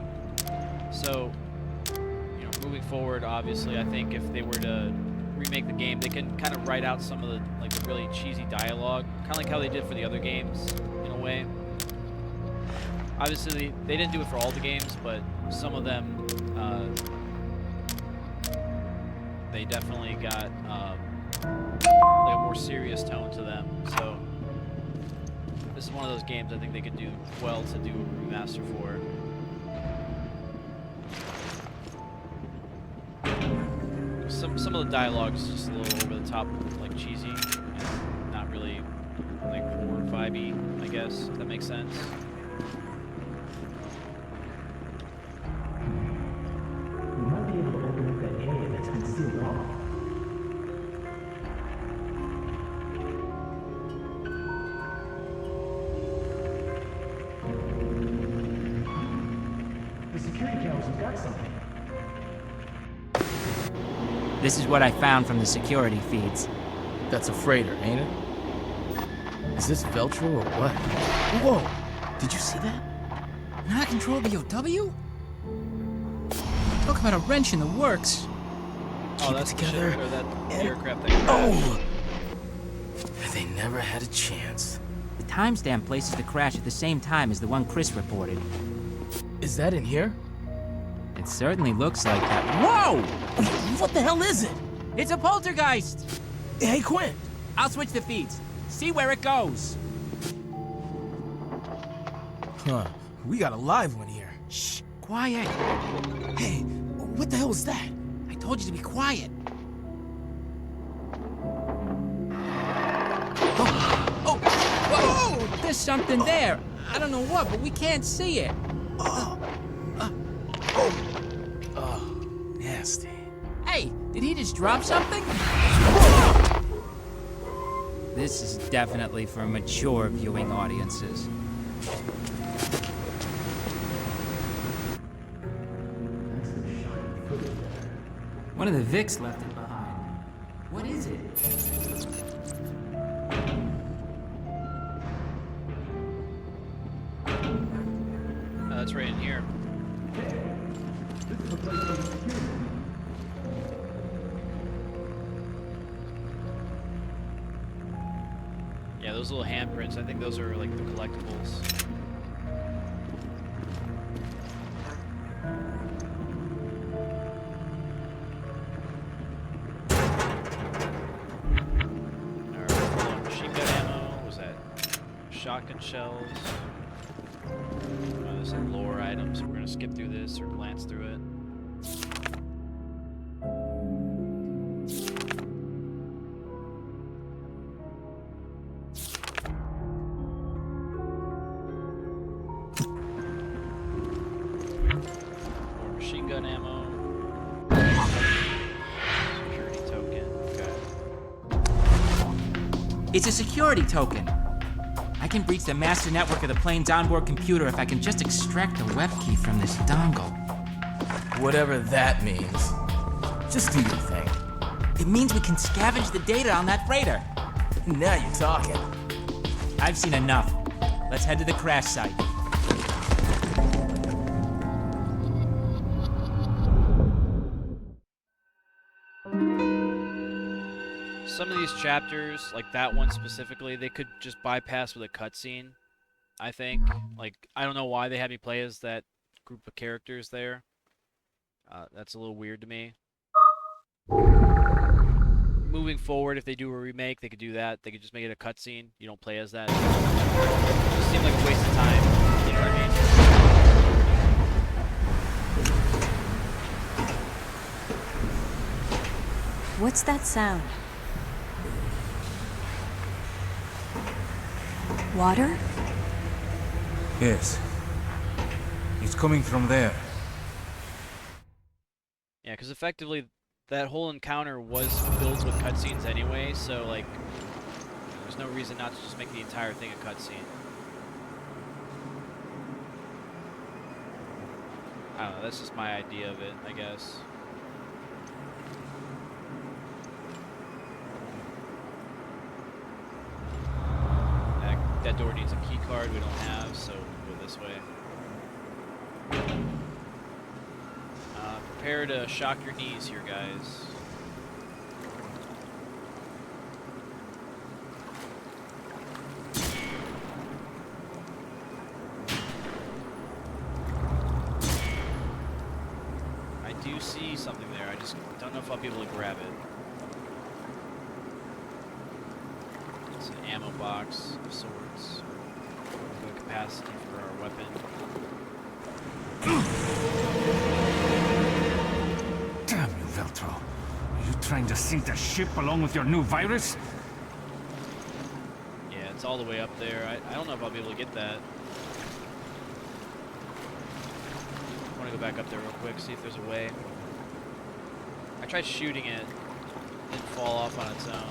So, you know, moving forward, obviously, I think if they were to remake the game, they can kind of write out some of the like the really cheesy dialogue, kind of like how they did for the other games, in a way. Obviously, they didn't do it for all the games, but some of them, they definitely got like a more serious tone to them. So this is one of those games I think they could do well to do a remaster for. Some of the dialogue is just a little over the top, like cheesy, and not really like horror vibey, I guess, if that makes sense. We might be able to open up that area that's been sealed off. The security cameras have got something. This is what I found from the security feeds. That's a freighter, ain't it? Is this Veltro or what? Whoa! Did you see that? An out-of-control BOW? Talk about a wrench in the works. Oh, Keep that's it the ship, together. or that and- aircraft that crashed. Oh! They never had a chance. The timestamp places the crash at the same time as the one Chris reported. Is that in here? It certainly looks like that. Whoa! What the hell is it? It's a poltergeist! Hey, Quinn! I'll switch the feeds. See where it goes. Huh. We got a live one here. Shh, quiet. Hey, what the hell is that? I told you to be quiet. Oh, whoa! There's something there. I don't know what, but we can't see it. Nasty. Hey, did he just drop something? This is definitely for mature viewing audiences. One of the Vics left it behind. What is it? Oh, that's right in here. Yeah, those little handprints, I think those are like the collectibles. Alright, full on machine gun ammo. What was that? Shotgun shells. There's some lore items. We're gonna skip through this or glance through it. More machine gun ammo. Security token. Okay. It's a security token. I can breach the master network of the plane's onboard computer if I can just extract the web key from this dongle. Whatever that means. Just do your thing. It means we can scavenge the data on that freighter. Now you're talking. I've seen enough. Let's head to the crash site. Some of these chapters, like that one specifically, they could just bypass with a cutscene, I think. Like, I don't know why they had me play as that group of characters there. That's a little weird to me. Moving forward, if they do a remake, they could do that. They could just make it a cutscene. You don't play as that. It just seemed like a waste of time. You know what I mean? What's that sound? Water? Yes. It's coming from there. Yeah, because effectively, that whole encounter was filled with cutscenes anyway, so, like, there's no reason not to just make the entire thing a cutscene. I don't know, that's just my idea of it, I guess. That door needs a key card we don't have, so we'll go this way. Prepare to shock your knees here, guys. I do see something there, I just don't know if I'll be able to grab it. It's an ammo box of sorts. Good capacity for our weapon. Damn you, Veltro. Are you trying to sink the ship along with your new virus? Yeah, it's all the way up there. I don't know if I'll be able to get that. I want to go back up there real quick, see if there's a way. I tried shooting it. It didn't fall off on its own.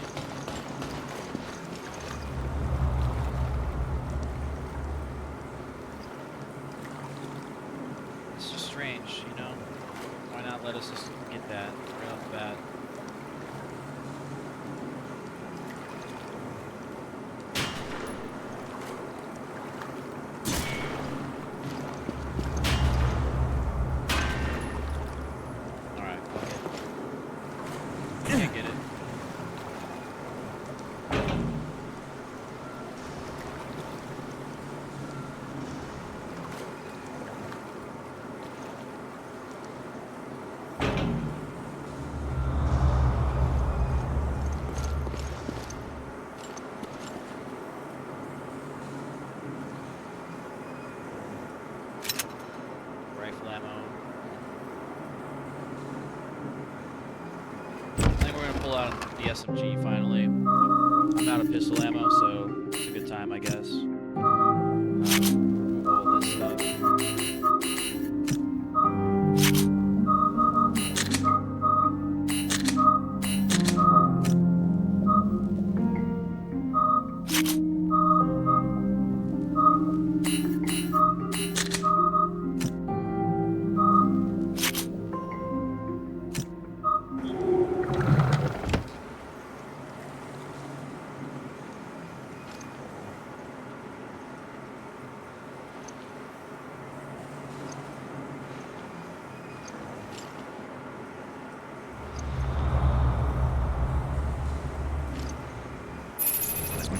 It's just strange, you know? Why not let us just get that right off the bat? Alright, fuck it. Can't get it. Rifle ammo. I think we're gonna pull out the SMG finally. I'm out of pistol ammo, so it's a good time, I guess. All this stuff.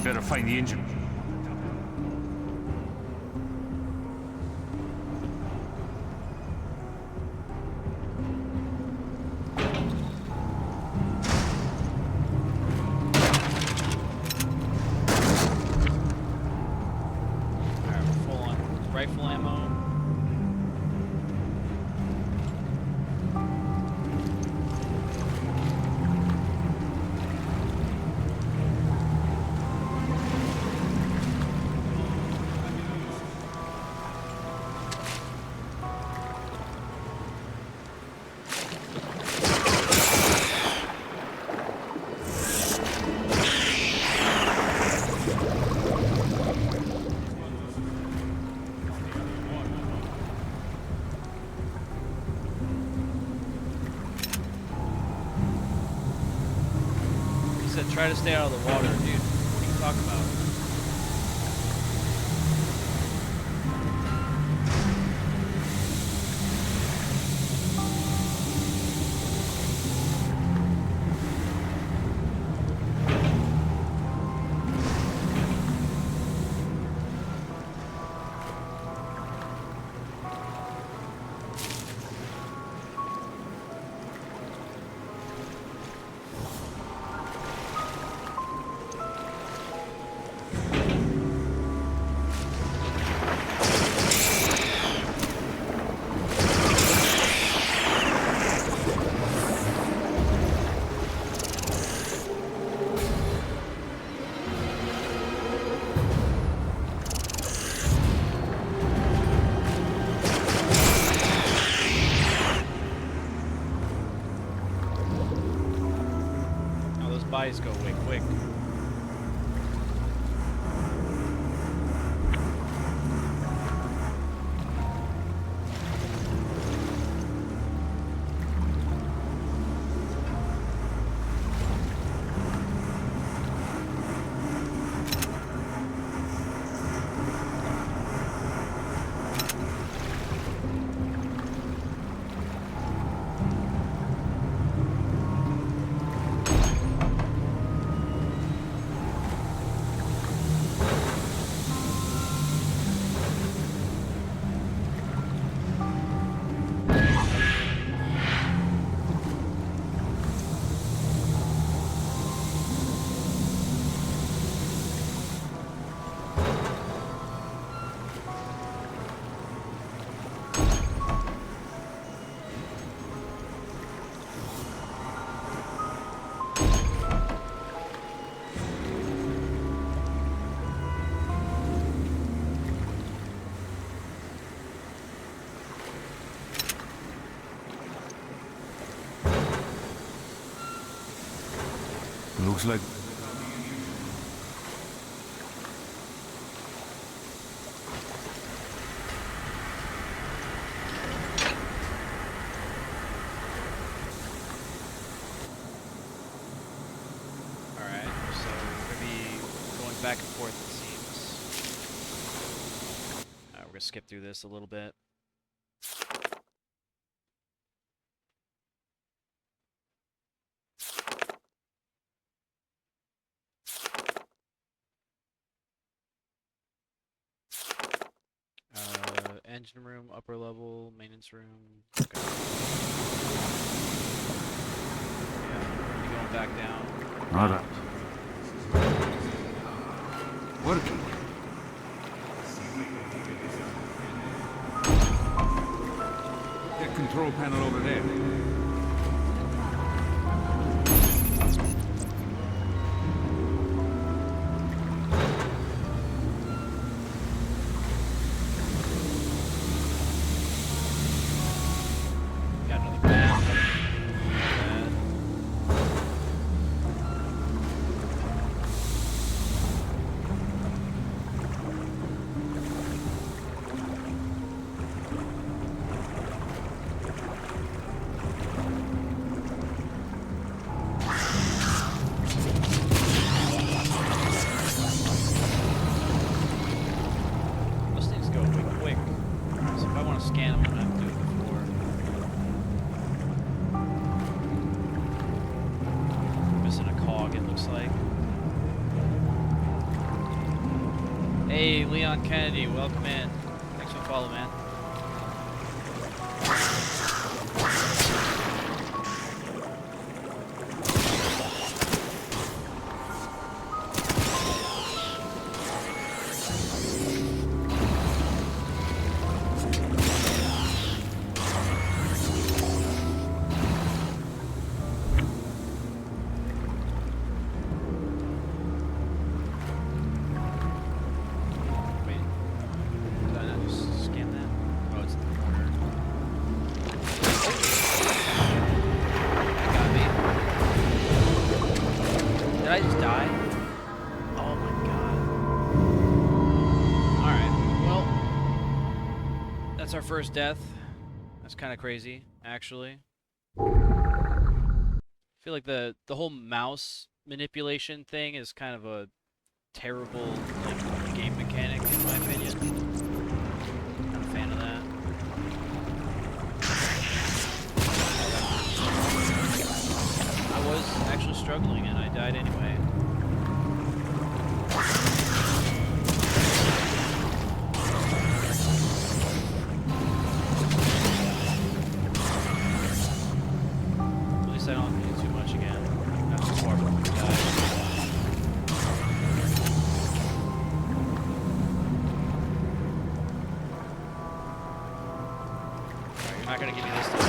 Better find the engine. Alright, we're full on rifle ammo. He said try to stay out of the water, dude. What are you talking about? Oh, those bodies go way quick. Looks like... Alright, so we're gonna be going back and forth, it seems. Alright, we're gonna skip through this a little bit. Engine room, upper level, maintenance room. Okay. Yeah, we're going back down. Alright. Working. That control panel over there. Got another map. Those things go way quick. So if I want to scan them, I'm gonna have to do it before. Missing a cog, it looks like. Hey, Leon Kennedy, welcome in. Thanks for the follow, man. Did I just die? Oh my god. Alright, well, that's our first death. That's kind of crazy, actually. I feel like the whole mouse manipulation thing is kind of a terrible like game mechanic in my opinion. Not a fan of that. I was actually struggling and I died anyway. At least I don't have to do too much again. Not too far from the guy. Alright, you're not gonna give me this time.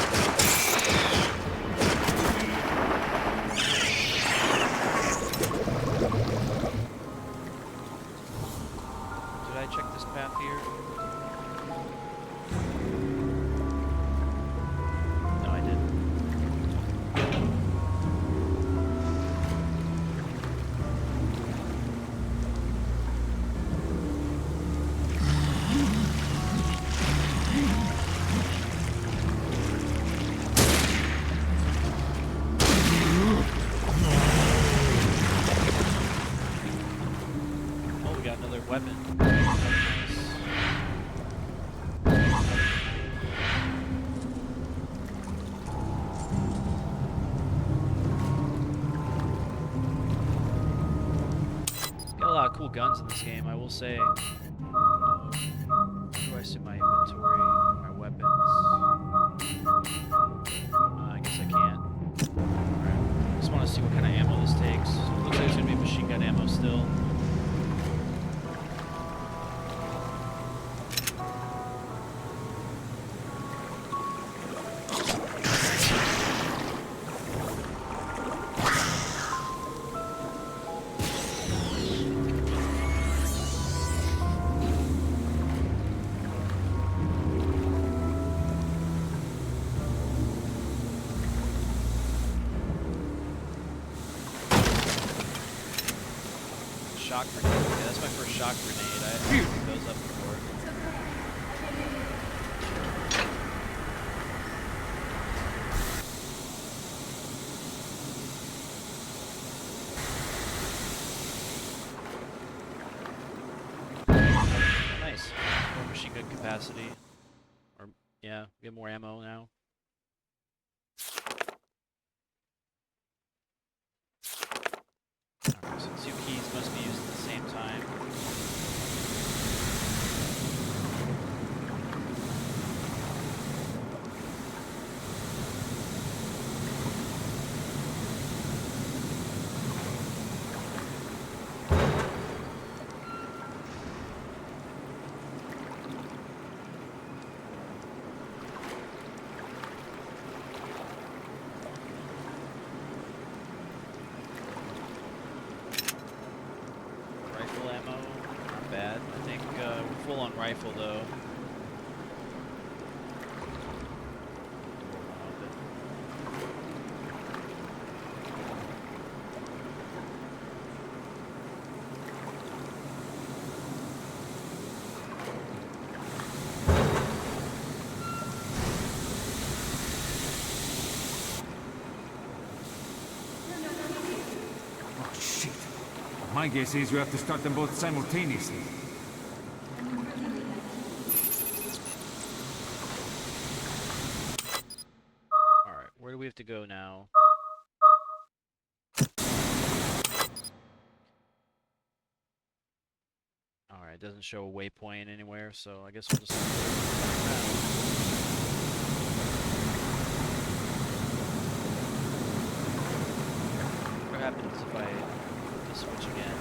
Did I check this path here? No, I didn't. Oh, we got another weapon. Nice. Got a lot of cool guns in this game, I will say. Where do I see my inventory? My weapons? I guess I can't. Alright. Just want to see what kind of ammo this takes. Looks like it's going to be machine gun ammo still. Shock grenade. Okay, that's my first shock grenade. I haven't picked those up before. Nice. More machine gun capacity. Or, yeah, get more ammo now. Alright, so two keys must be used at the same time. Rifle ammo, not bad. I think we're full on rifle though. Oh, shit. My guess is we have to start them both simultaneously. Alright, where do we have to go now? Alright, doesn't show a waypoint anywhere, so I guess we'll just. What happens if I hit the switch again?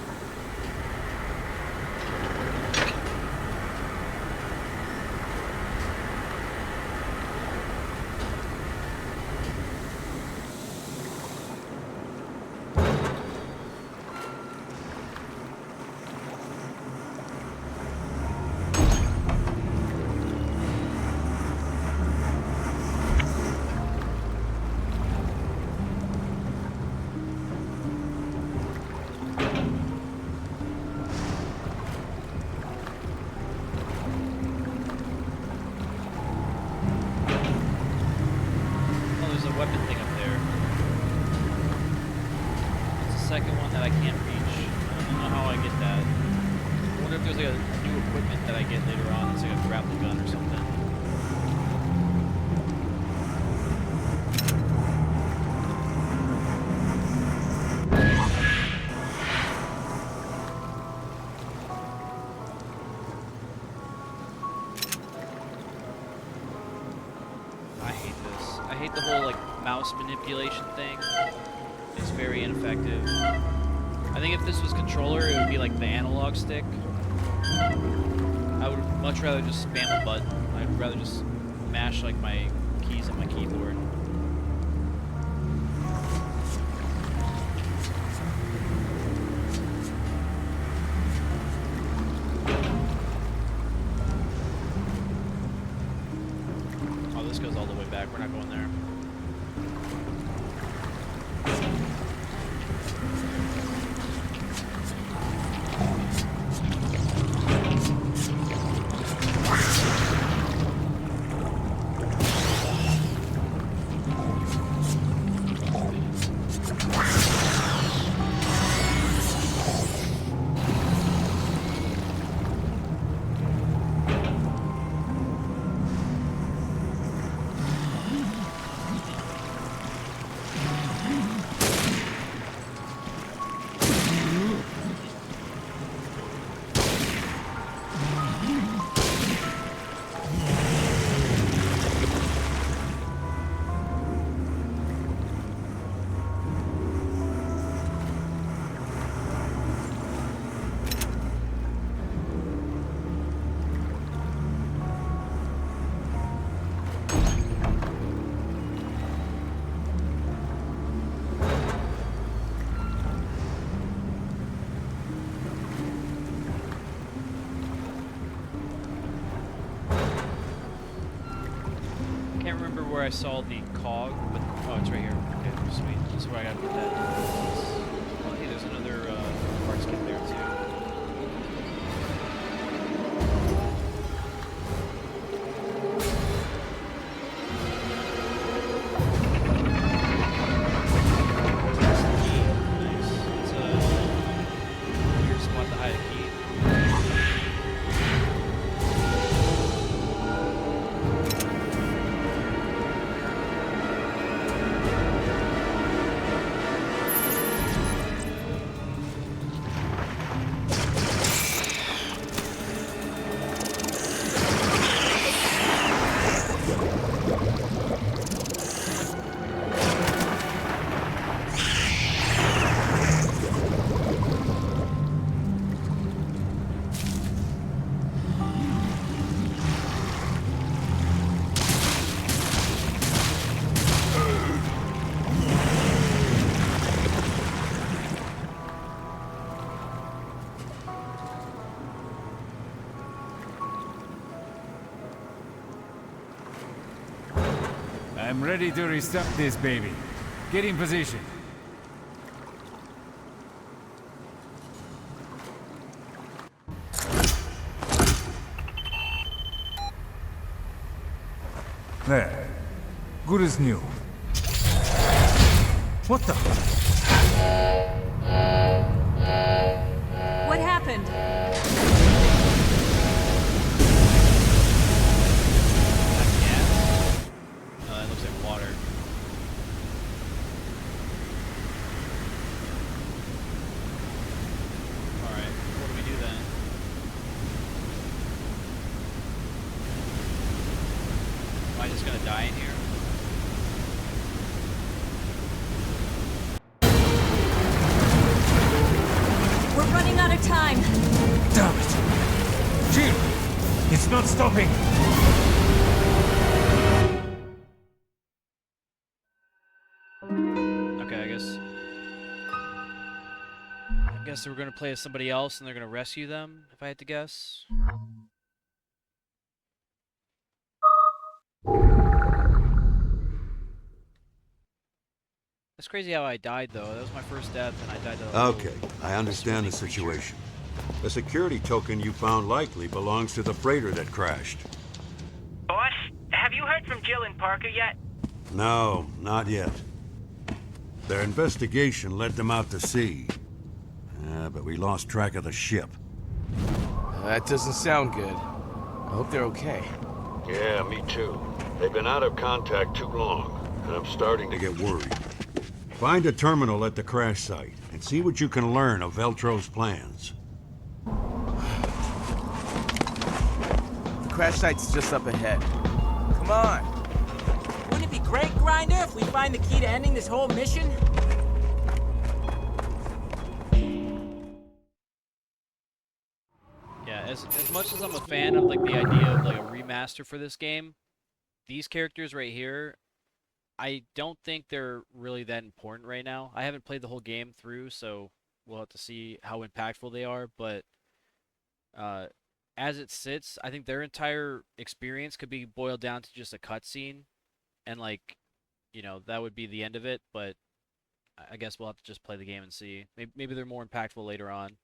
Weapon thing up there. It's the second one that I can't reach. I don't know how I get that. I wonder if there's like a new equipment that I get later on. It's like a grapple gun or something. I hate the whole like mouse manipulation thing. It's very ineffective. I think if this was controller, it would be like the analog stick. I would much rather just spam a button. I'd rather just mash like my keys on my keyboard. Oh, this goes all the way back. We're not going there. Where I saw the cog, but oh, it's right here. Okay, sweet. That's where I gotta put that. Oh, hey, there's another parts kit there too. I'm ready to restart this baby. Get in position. There. Good as new. What the? What happened? That looks like water. Alright, what do we do then? not stopping. Okay, I guess we're gonna play as somebody else, and they're gonna rescue them. If I had to guess. That's crazy how I died, though. That was my first death, and I died to Okay, I understand the situation. The security token you found likely belongs to the freighter that crashed. Boss, have you heard from Jill and Parker yet? No, not yet. Their investigation led them out to sea. But we lost track of the ship. That doesn't sound good. I hope they're okay. Yeah, me too. They've been out of contact too long, and I'm starting to get worried. Find a terminal at the crash site, and see what you can learn of Veltro's plans. The crash site's just up ahead. Come on. Wouldn't it be great, Grinder, if we find the key to ending this whole mission? Yeah, as much as I'm a fan of like the idea of like a remaster for this game, these characters right here, I don't think they're really that important right now. I haven't played the whole game through, so we'll have to see how impactful they are. But as it sits, I think their entire experience could be boiled down to just a cutscene, and like, that would be the end of it. But I guess we'll have to just play the game and see. Maybe they're more impactful later on.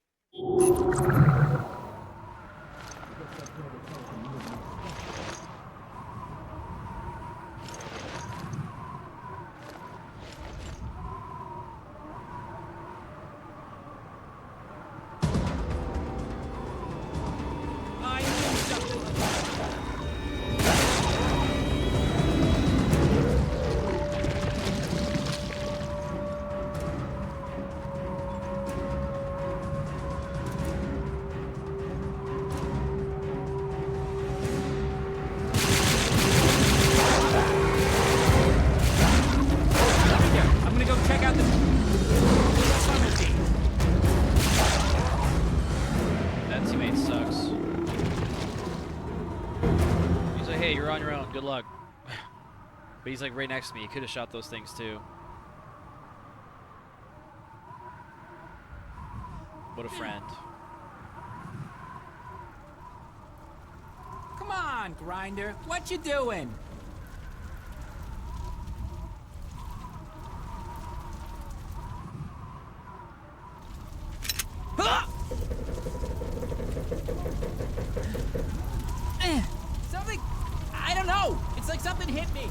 Good luck. But he's like right next to me. He could have shot those things too. What a friend. Come on, Grinder. What you doing? Something... I don't know. It's like something hit me.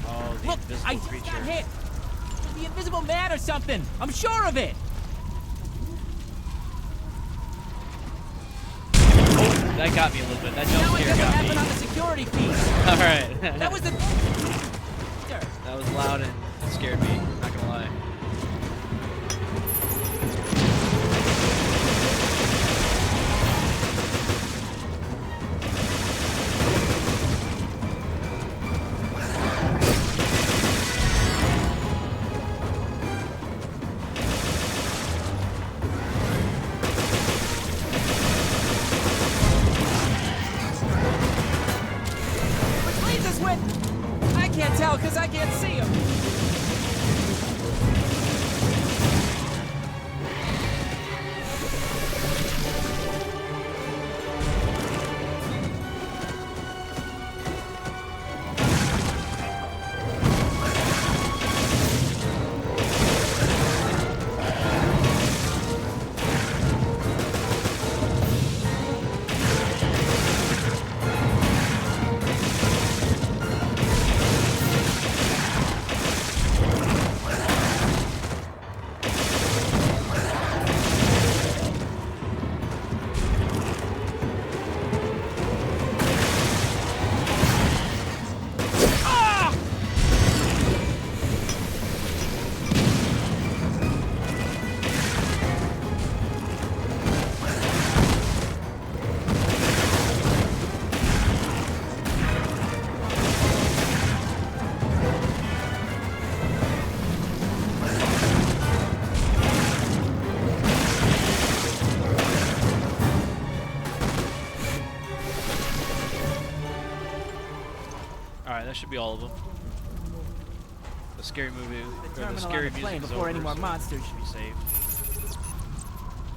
Oh, the Look, invisible I just creature. got hit. The invisible man or something. I'm sure of it. That got me a little bit. That jump scare got me. On the security feed. All right. That was the... That was loud and it scared me. Not gonna lie. I can't tell because I can't see him. should be all of them. The scary movie, The or the terminal scary on the plane music is before over, any more so monsters. should be safe.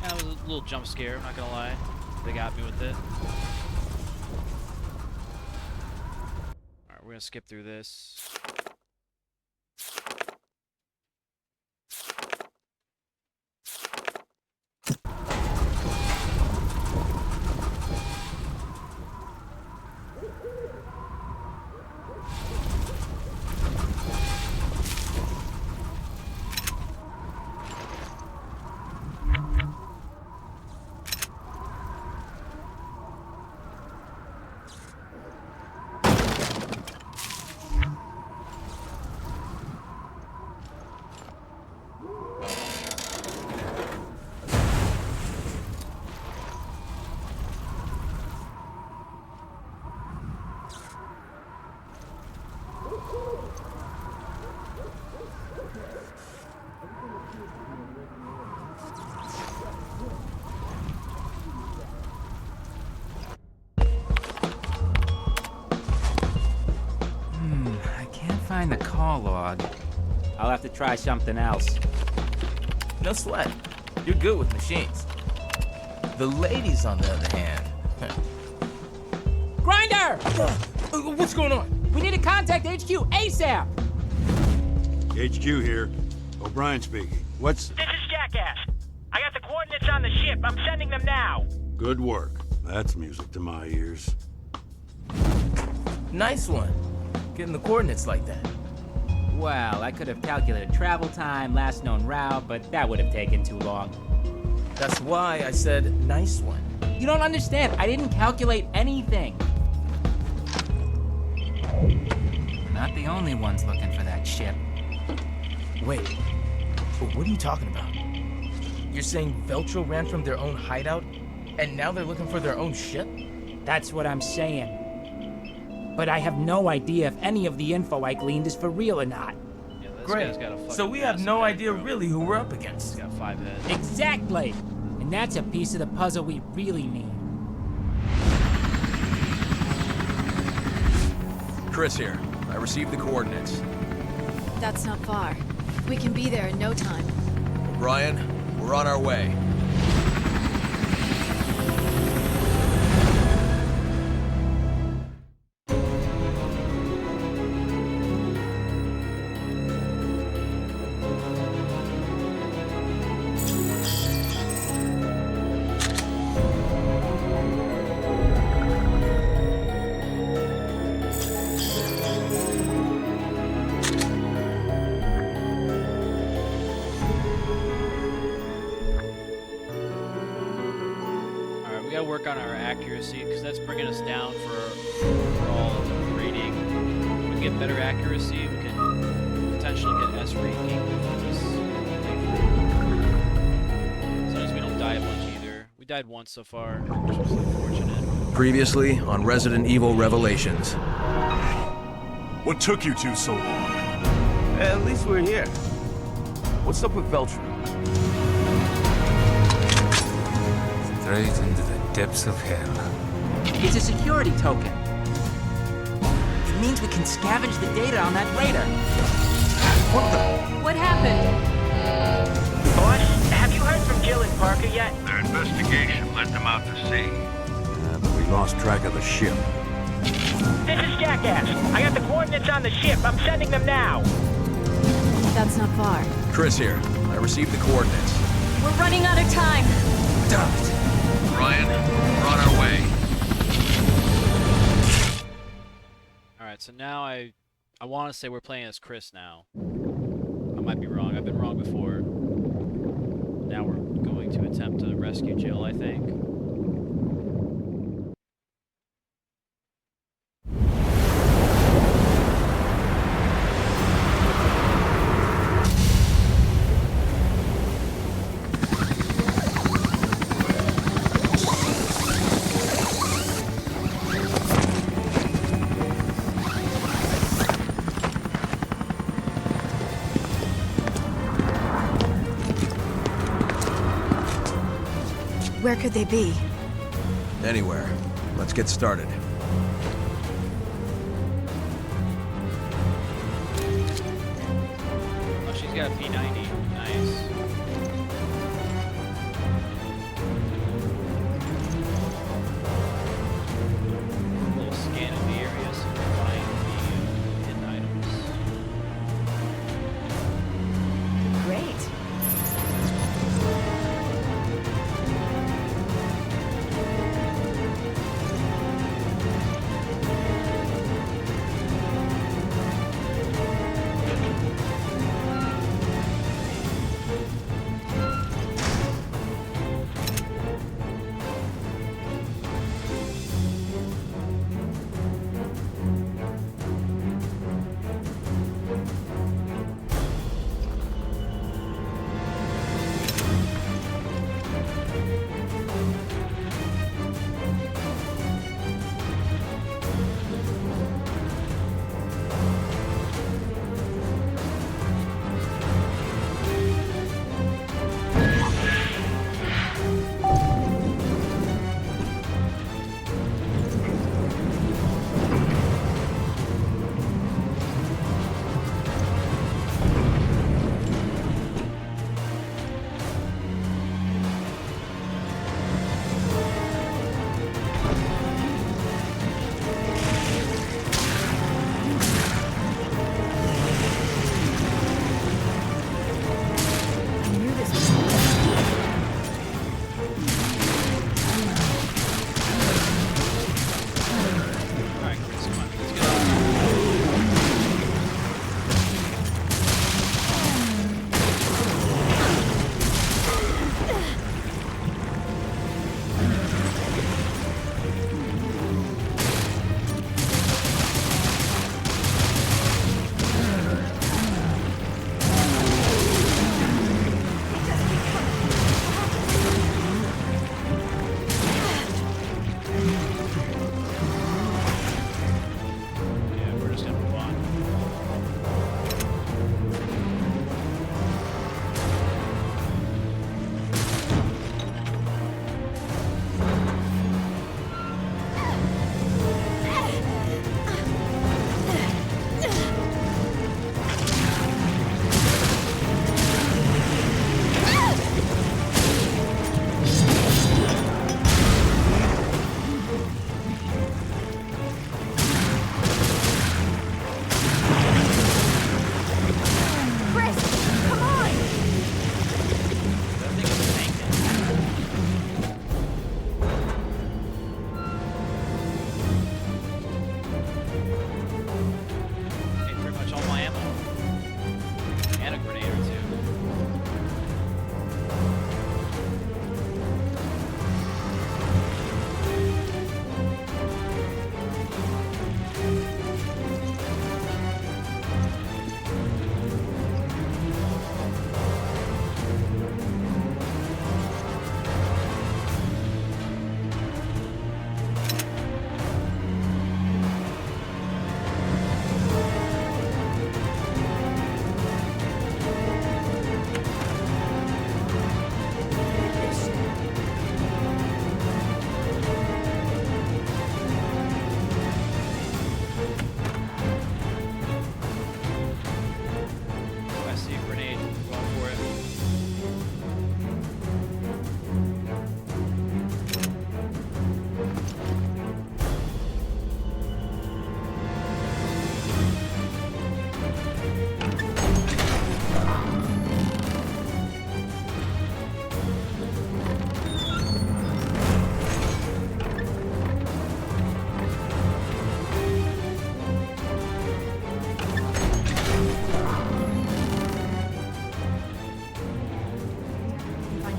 Yeah, it was a little jump scare, I'm not gonna lie. They got me with it. Alright, we're gonna skip through this. I can't find the call log. I'll have to try something else. No sweat. You're good with machines. The ladies, on the other hand. Grinder! What's going on? We need to contact HQ ASAP! HQ here. O'Brien speaking. What's... This is Jackass. I got the coordinates on the ship. I'm sending them now. Good work. That's music to my ears. Nice one. Getting the coordinates like that. Well, I could have calculated travel time, last known route, but that would have taken too long. That's why I said nice one. You don't understand. I didn't calculate anything. We're not the only ones looking for that ship. Wait, what are you talking about? You're saying Veltro ran from their own hideout, and now they're looking for their own ship? That's what I'm saying. But I have no idea if any of the info I gleaned is for real or not. Yeah, this Great. guy's got a fucking So we have massive no head, idea bro. really who we're up against. He's got 5 heads. Exactly! And that's a piece of the puzzle we really need. Chris here. I received the coordinates. That's not far. We can be there in no time. O'Brien, we're on our way. Alright, we gotta work on our accuracy, because that's bringing us down for overall rating. If we can get better accuracy, we can potentially get S ranking from this playthrough. As long as we don't die a bunch either. We died once so far, which was unfortunate. Previously on Resident Evil Revelations. What took you two so long? At least we're here. What's up with Veltro? Straight into the depths of hell. It's a security token. It means we can scavenge the data on that radar. What happened? Boss, have you heard from Jill and Parker yet? Their investigation led them out to sea. But we lost track of the ship. This is Jackass. I got the coordinates on the ship. I'm sending them now. That's not far. Chris here. I received the coordinates. We're running out of time. Brian, we're on our way. Alright, so now I want to say we're playing as Chris now. I might be wrong. I've been wrong before. Now we're going to attempt to rescue Jill, I think. Where could they be? Anywhere. Let's get started. She's got a P90. Nice. A little scan of the area so we can find the hidden items. Great.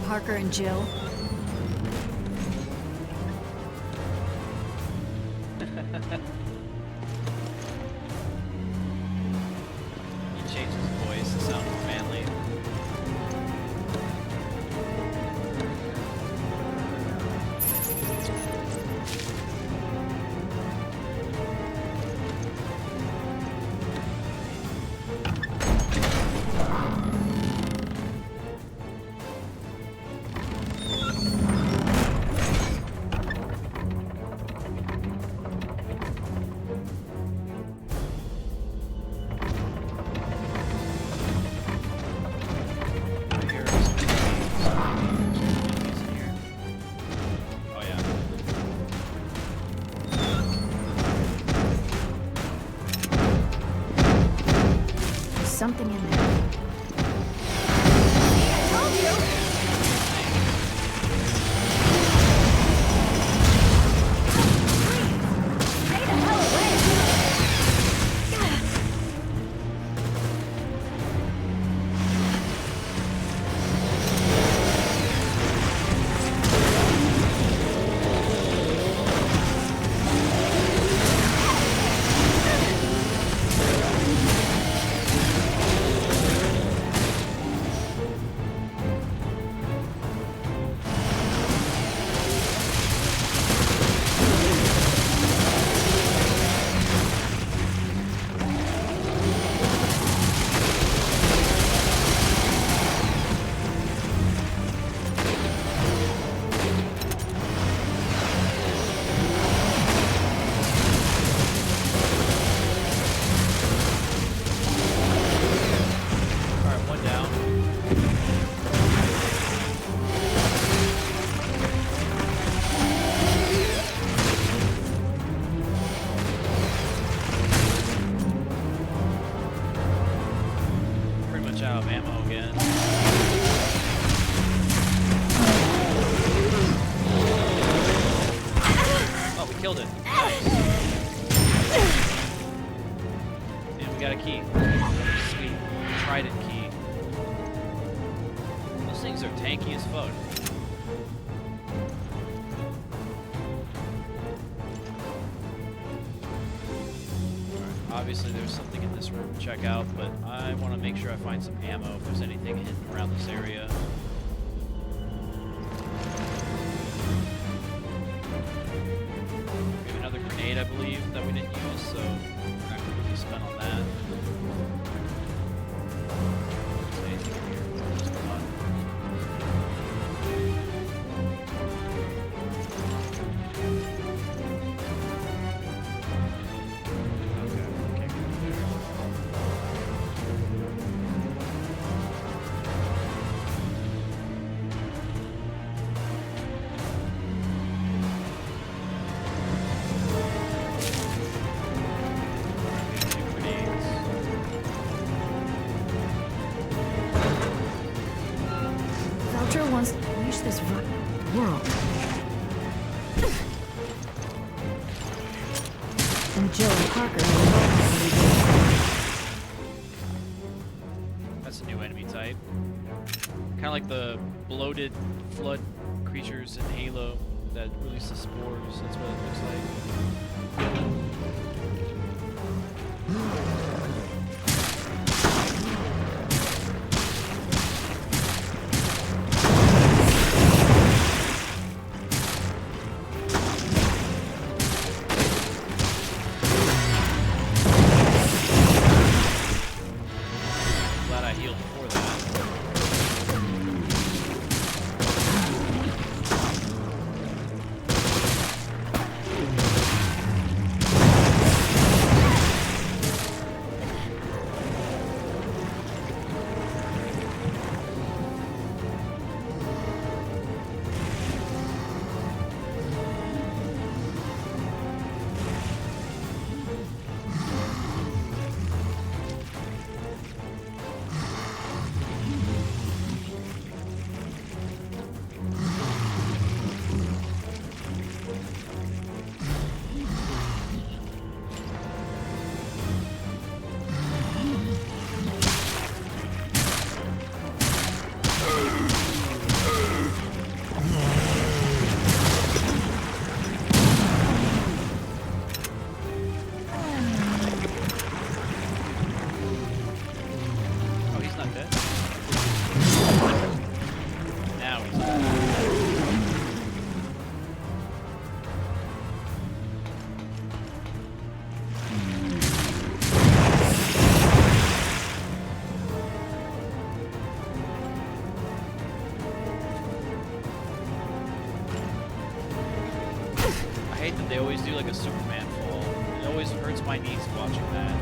Parker and Jill. He changed his voice to sound more manly. again. Oh, we killed it. Nice. And we got a key. Sweet. Trident key. Those things are tanky as fuck. Obviously there's something in this room to check out, but I want to make sure I find some ammo if there's anything hidden around this area. We have another grenade, I believe, that we didn't use, so we're not going to be spent on that. Is there anything in here? What's going on? Veltro wants to unleash this world. And Jill and Parker That's a new enemy type. Kind of like the bloated flood creatures in Halo that release the spores. That's what it looks like. Glad I healed before that. Oh, he's not dead? Now he's dead. I hate that they always do like a Superman fall. It always hurts my knees watching that.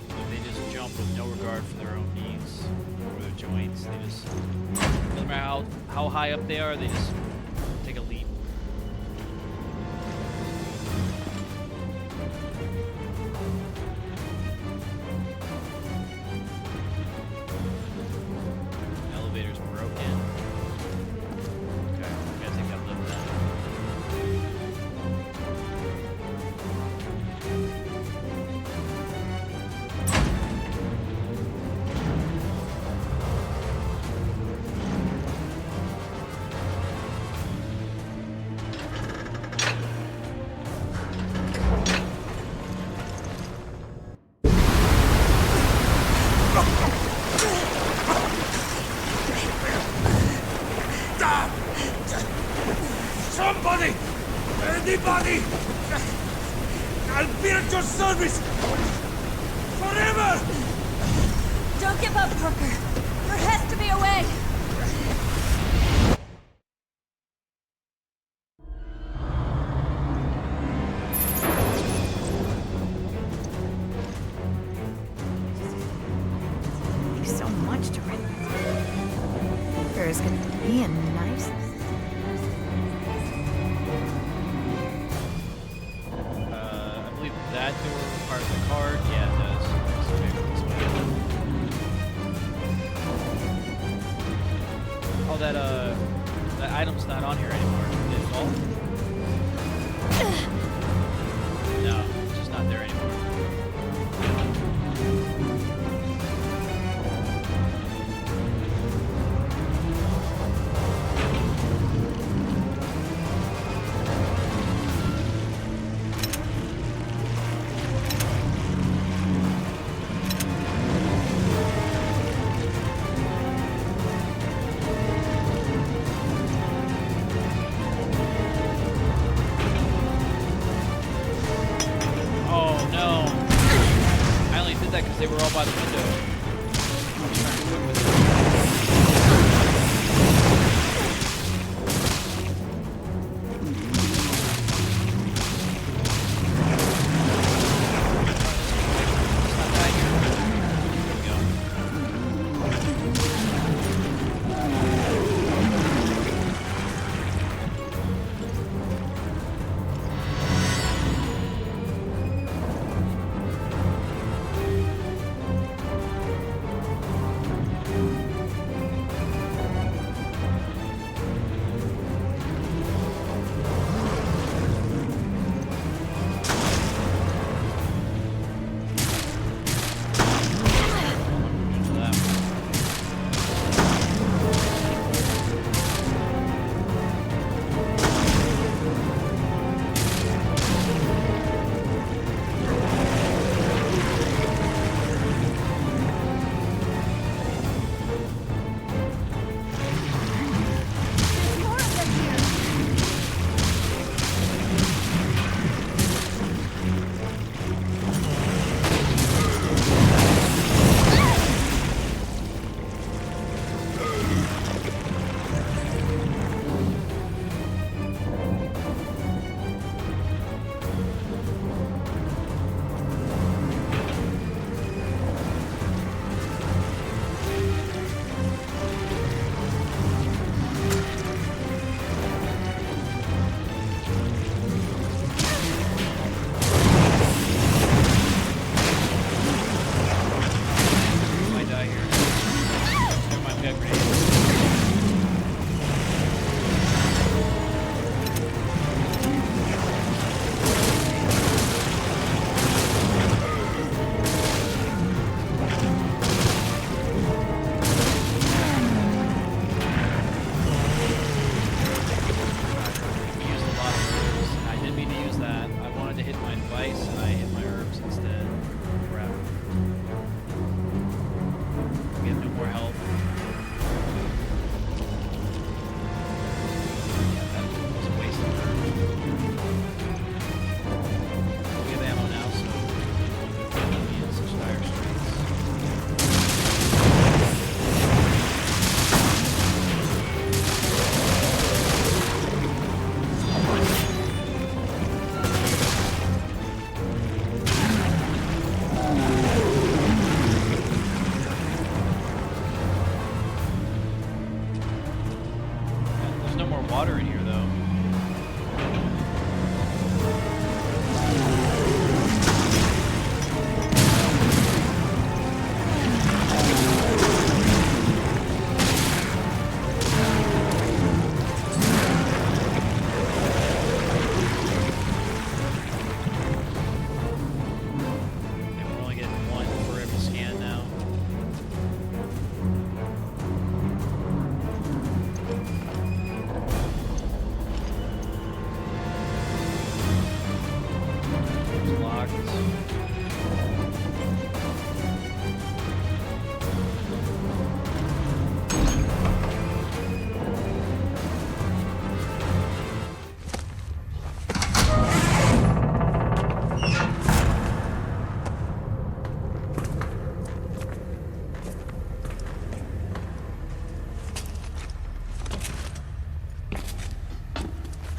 Like they just jump with no regard for their own knees or their joints. They just, no matter how high up they are, they just take a leap. Elevator's broken. Okay, we gotta take that lift then. Somebody! Anybody! I'll be at your service! Forever! Don't give up, Parker. There has to be a way. There's so much to read. There's gonna be a nice. I believe that door requires a card? Yeah, it does. So maybe this way. Oh, that item's not on here anymore. Did it fall? No, it's just not there anymore. They were all by the window. I was trying to equip with it.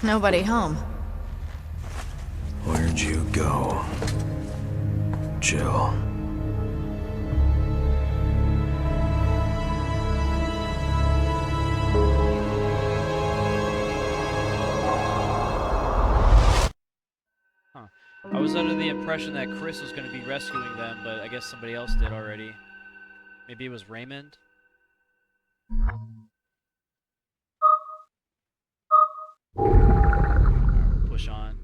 Nobody home. Where'd you go, Jill? was under the impression that Chris was going to be rescuing them, but I guess somebody else did already. Maybe it was Raymond? Push on.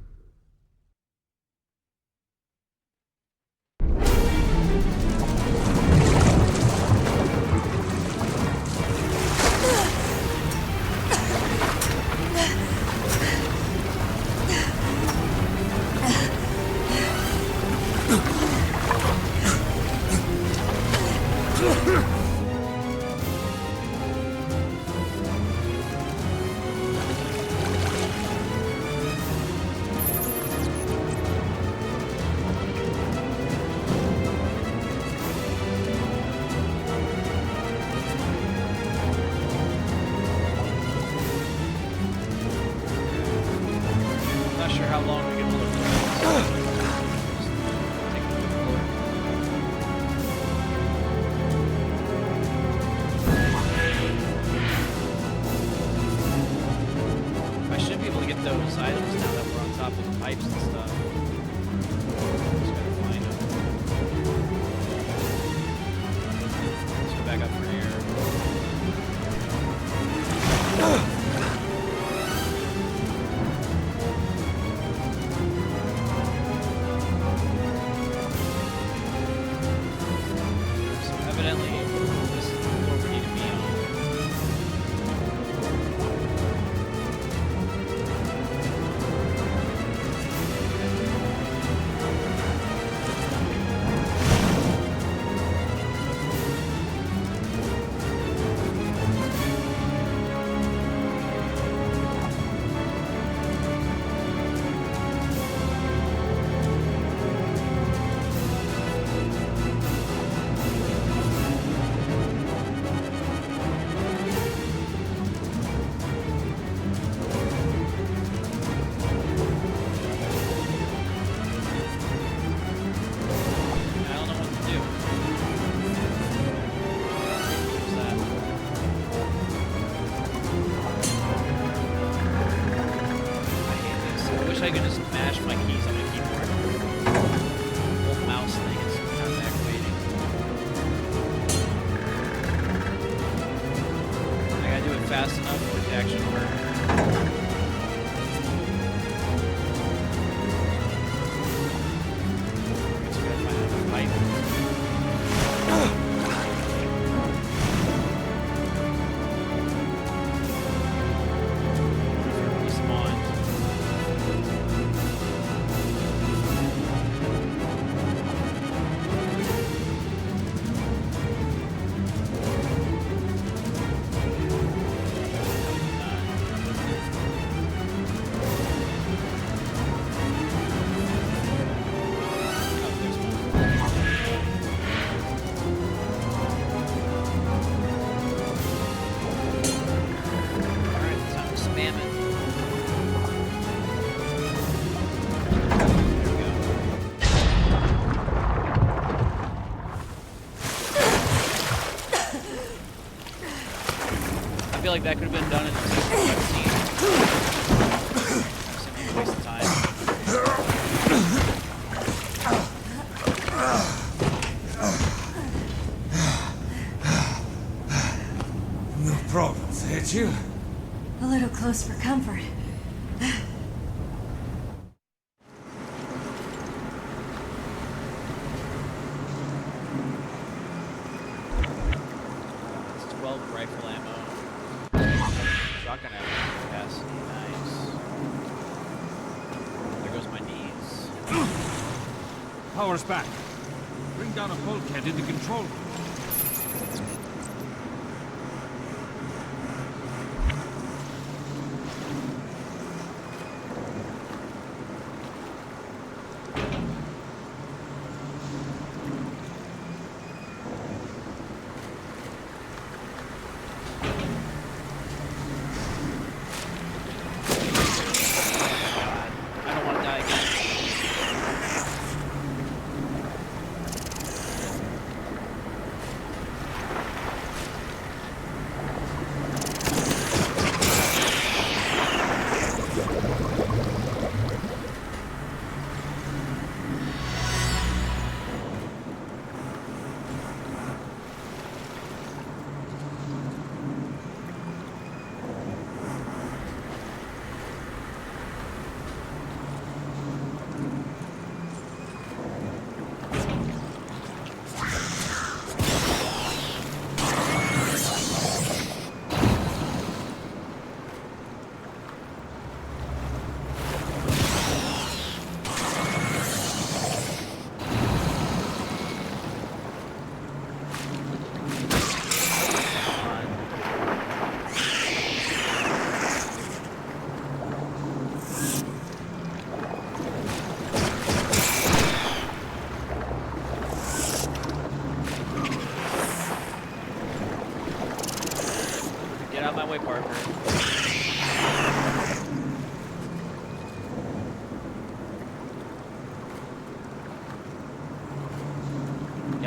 Not sure how long we can hold it. Take a quick look. I should be able to get those items now that we're on top of the pipes and stuff. Just gotta find them. Let's go back up for here. Evidently, this is the floor we need to be on. I don't know what to do. What's that? I hate this. I wish I could just mash my keys on my keyboard. The whole mouse thing is kind of aggravating. I gotta do it fast enough for it to actually work. I guess we gotta find another pipe. Respawn. Alright, time to spam it. There we go. I feel like that could have been done in just a cutscene. Simply a waste of time. No problems, hit you? A little close for comfort. It's 12 rifle ammo. Shotgun ammo capacity, nice. There goes my knees. Power's back. Bring down a bulkhead in the control room. I don't want to die again.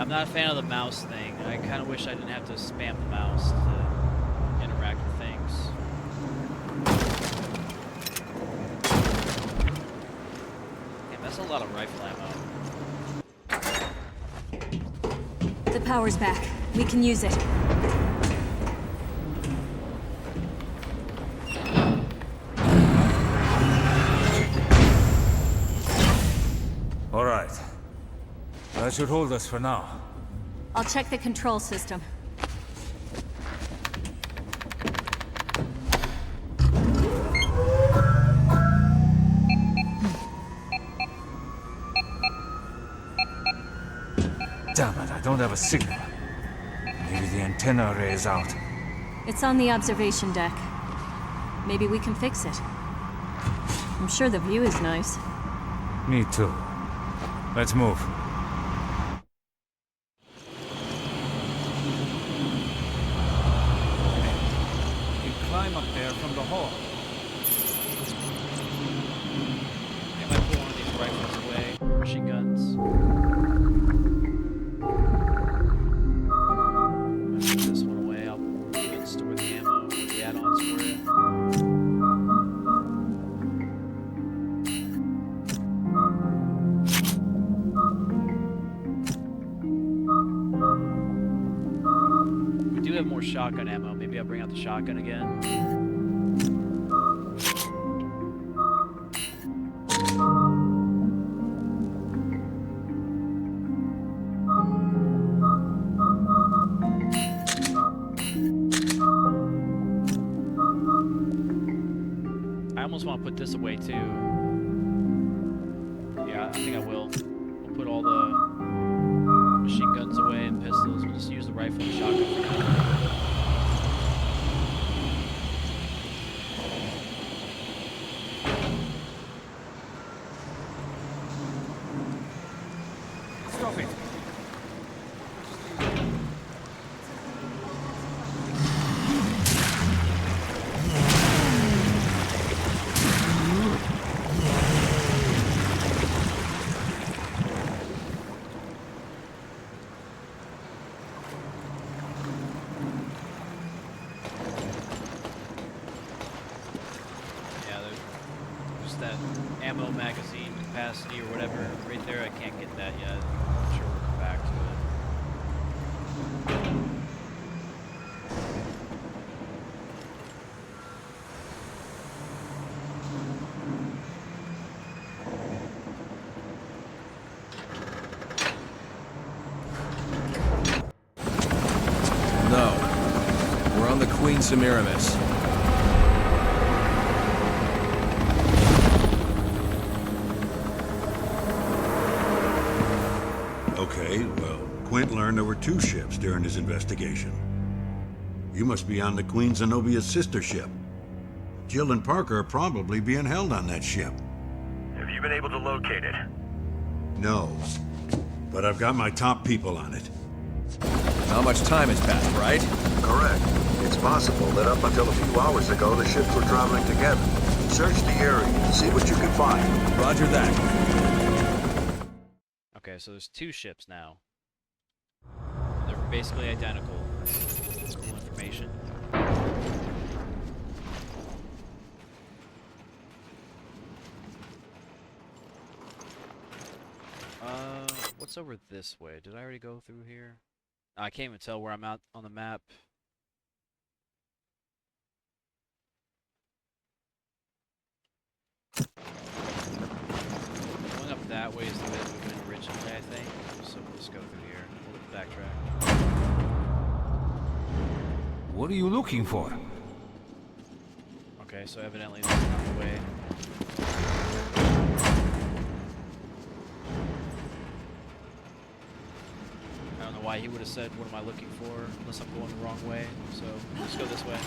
Yeah, I'm not a fan of the mouse thing. I kind of wish I didn't have to spam the mouse to interact with things. Damn, that's a lot of rifle ammo. The power's back. We can use it. All right. That should hold us for now. I'll check the control system. Damn it, I don't have a signal. Maybe the antenna array is out. It's on the observation deck. Maybe we can fix it. I'm sure the view is nice. Me too. Let's move. You climb up there from the hall. I might pull one of these rifles away. Machine guns. Put this one away. I'll store the ammo, the add-ons for it. We do have more shotgun ammo. Maybe I'll bring out the shotgun again. I almost want to put this away too. Yeah, I think I will. We'll put all the machine guns away and pistols. We'll just use the rifle and shotgun for now. Stop it! Yeah, there's that ammo magazine capacity or whatever right there. I can't get that yet. I'm sure we'll come back to it. No. We're on the Queen Semiramis. Okay, well, Quint learned there were 2 ships during his investigation. You must be on the Queen Zenobia's sister ship. Jill and Parker are probably being held on that ship. Have you been able to locate it? No, but I've got my top people on it. Not much time has passed, right? Correct. It's possible that up until a few hours ago, the ships were traveling together. Search the area and see what you can find. Roger that. Okay, so there's 2 ships now. They're basically identical. That's cool information. What's over this way? Did I already go through here? I can't even tell where I'm at on the map. Going up that way is the way that we went originally, I think. So we'll just go through here. We'll backtrack. What are you looking for? Okay, so evidently this is not the way. I don't know why he would have said, what am I looking for, unless I'm going the wrong way. So let's go this way.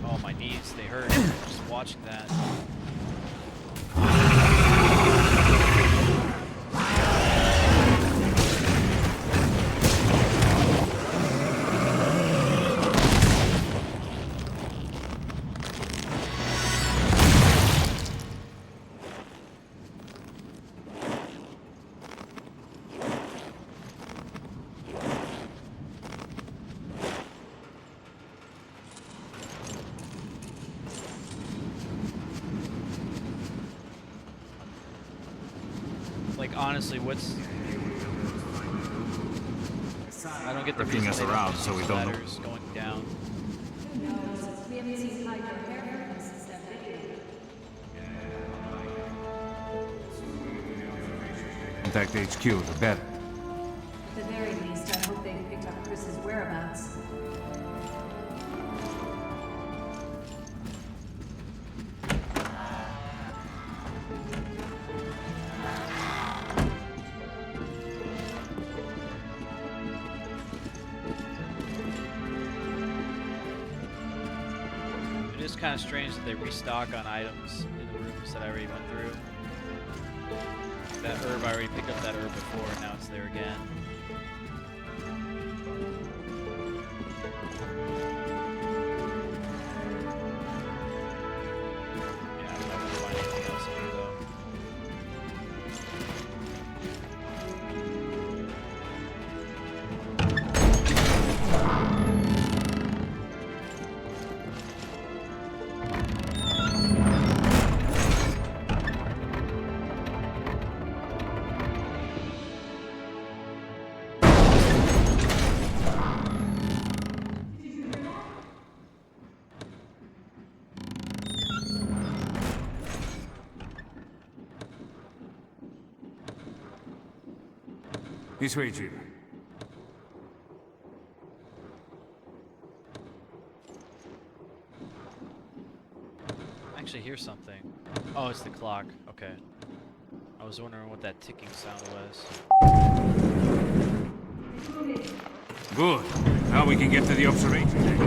Oh, my knees, they hurt just watching that. Like, honestly, what's... I don't get the Jerking reason us they don't around just so we use don't know. ladders going down. Who knows? We haven't seen Hydra hair since that video. Contact HQ, the better. At the very least, I hope they picked up Chris's whereabouts. It is kind of strange that they restock on items in the rooms that I already went through. That herb, I already picked up that herb before, and now it's there again. Yeah, I'm not gonna find anything else in here though. This way, Jim. I actually hear something. Oh, it's the clock. Okay. I was wondering what that ticking sound was. Good. Now we can get to the observation deck.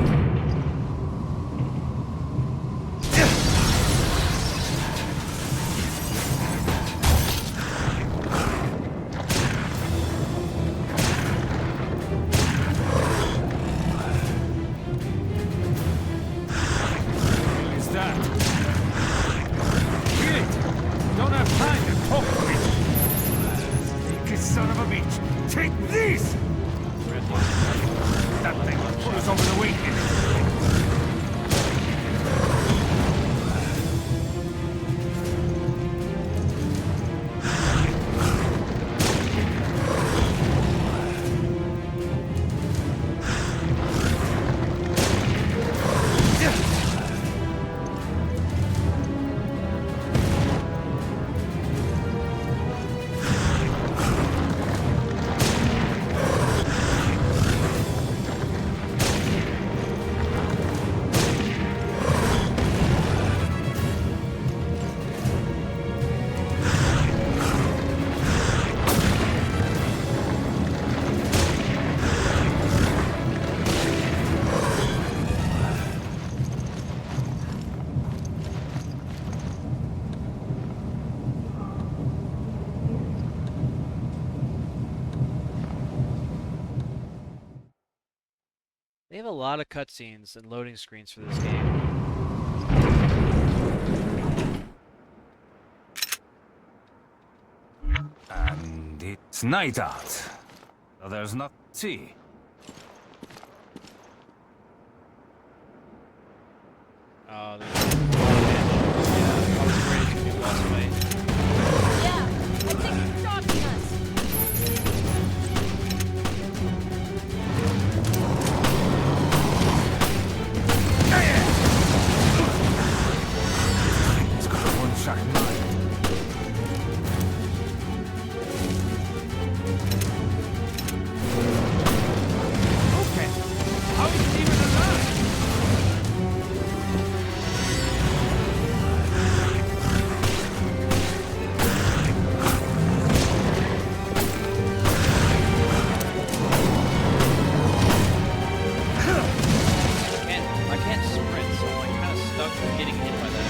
They have a lot of cutscenes and loading screens for this game. And it's night out. So there's not tea. Oh, there's yeah, I was afraid it was gonna be boss fight. Yeah, I think it's stopping us. It's got a one-shot knife. Okay, how is it even alive? I can't sprint, so I'm like kind of stuck with getting hit by that.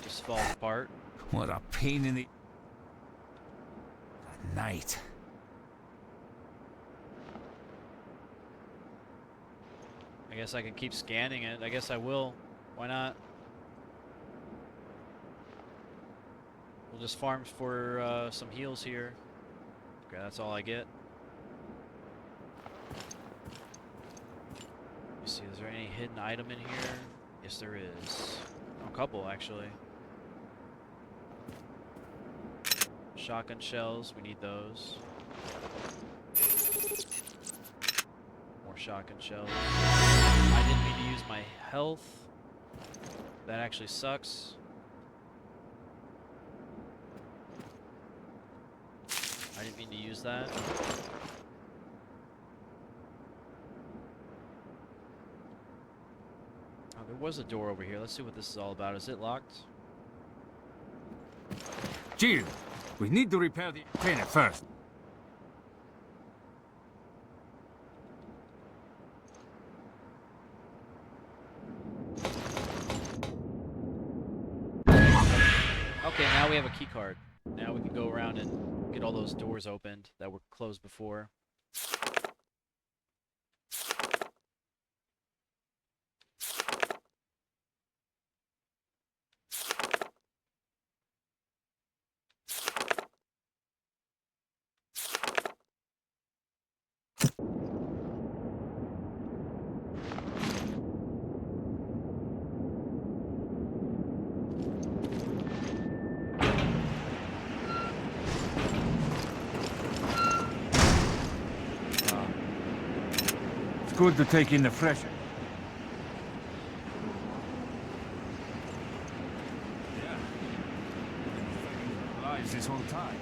just falls apart. What a pain in the... night. I guess I can keep scanning it. I guess I will. Why not? We'll just farm for some heals here. Okay, that's all I get. Let me see, is there any hidden item in here? Yes, there is. Oh, a couple, actually. Shotgun shells, we need those. More shotgun shells. I didn't mean to use my health. That actually sucks. I didn't mean to use that. Oh, there was a door over here. Let's see what this is all about. Is it locked? Jill, we need to repair the antenna first. Okay, now we have a key card. Now we can go around and get all those doors opened that were closed before. It's good to take in the fresh air. Yeah. Lies this whole time.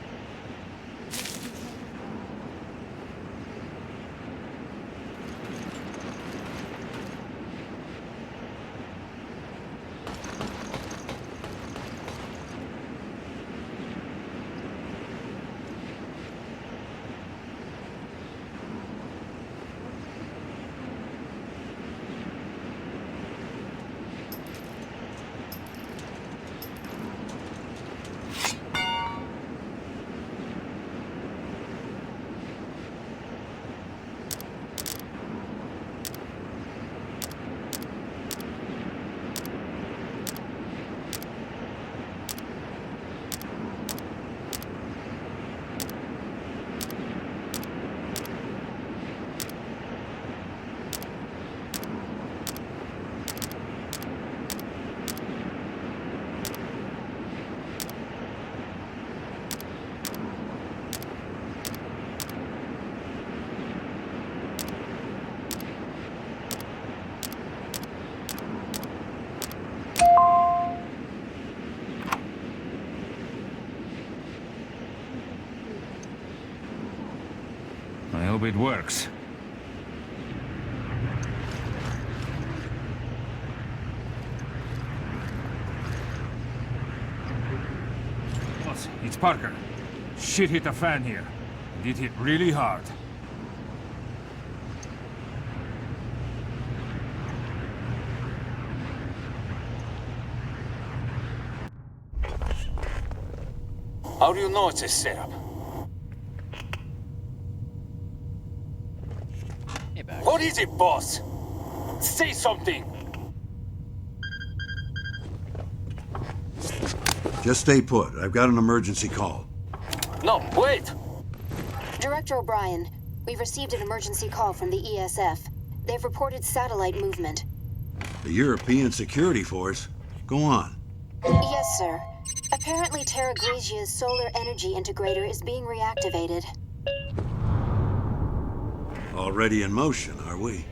I hope it works. Boss, it's Parker. Shit hit the fan here. It hit really hard. How do you know it's a setup? What is it, boss? Say something! Just stay put. I've got an emergency call. No, wait! Director O'Brien, we've received an emergency call from the ESF. They've reported satellite movement. The European Security Force? Go on. Yes, sir. Apparently Terra Grigia's solar energy integrator is being reactivated. Already in motion, are we?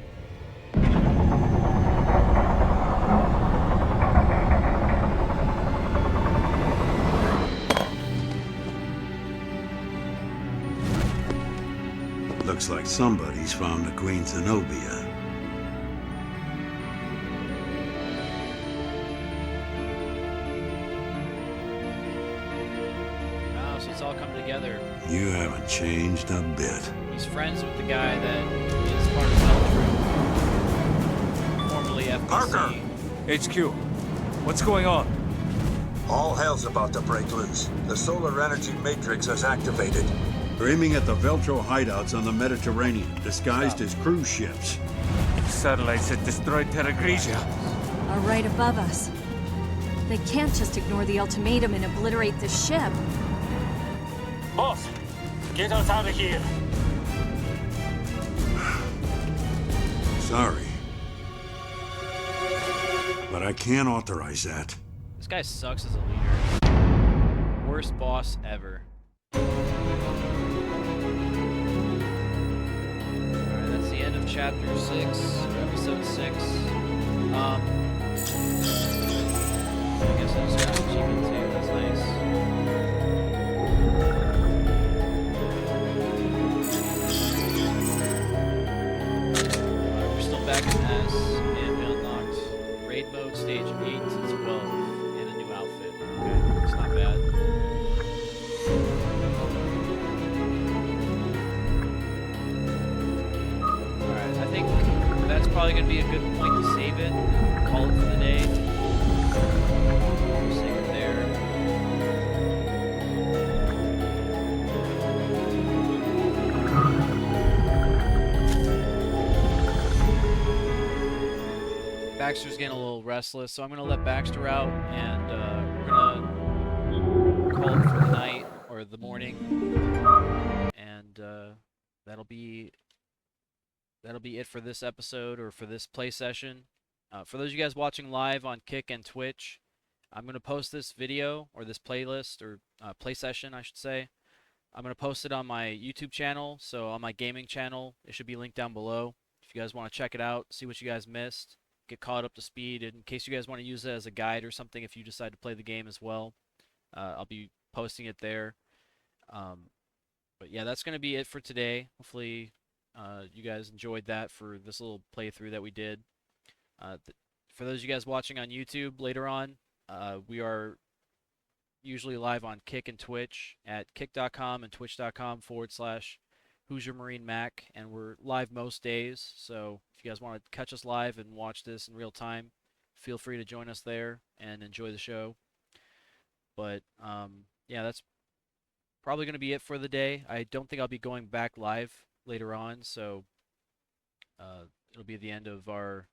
Looks like somebody's found the Queen Zenobia. Oh, so it's all come together. You haven't changed a bit. He's friends with the guy that is part of Beltran, formerly FBC. Parker! HQ, what's going on? All hell's about to break loose. The solar energy matrix has activated. They're aiming at the Veltro hideouts on the Mediterranean, disguised as cruise ships. Satellites that destroyed Terra Grigia are right above us. They can't just ignore the ultimatum and obliterate the ship. Boss, get us out of here. Sorry. But I can't authorize that. This guy sucks as a leader. Worst boss ever. Alright, that's the end of chapter 6, or episode 6. I guess I just got an achievement too, that's nice. We're still back in S, and we unlocked raid mode stage 8 to 12, and a new outfit. Okay, it's not bad. Alright, I think that's probably going to be a good point to save it and call it for the day. We'll save it there. Baxter's getting a little restless, so I'm going to let Baxter out, and we're going to call it for the night, or the morning, and that'll be it for this episode, or for this play session. For those of you guys watching live on Kick and Twitch, I'm going to post this video, or this playlist, or play session, I should say. I'm going to post it on my YouTube channel, so on my gaming channel. It should be linked down below. If you guys want to check it out, see what you guys missed, get caught up to speed, and in case you guys want to use it as a guide or something if you decide to play the game as well, I'll be posting it there. But yeah, that's going to be it for today. Hopefully you guys enjoyed that for this little playthrough that we did. For those of you guys watching on YouTube later on, we are usually live on Kick and Twitch at kick.com and twitch.com/HoosierMarineMAK, and we're live most days, so if you guys want to catch us live and watch this in real time, feel free to join us there and enjoy the show. But yeah, that's probably going to be it for the day. I don't think I'll be going back live later on, so it'll be the end of our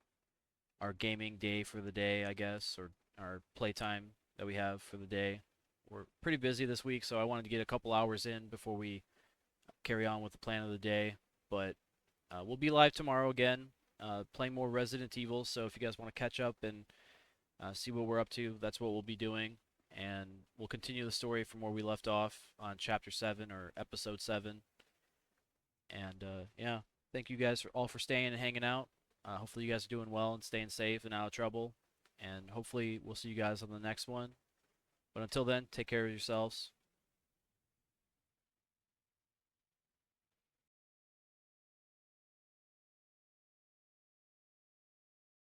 gaming day for the day, I guess, or our playtime that we have for the day. We're pretty busy this week, so I wanted to get a couple hours in before we carry on with the plan of the day. But we'll be live tomorrow again, playing more Resident Evil, so if you guys want to catch up and see what we're up to, that's what we'll be doing. And we'll continue the story from where we left off on Chapter 7, or Episode 7. And yeah, thank you guys all for staying and hanging out. Hopefully you guys are doing well and staying safe and out of trouble. And hopefully we'll see you guys on the next one. But until then, take care of yourselves.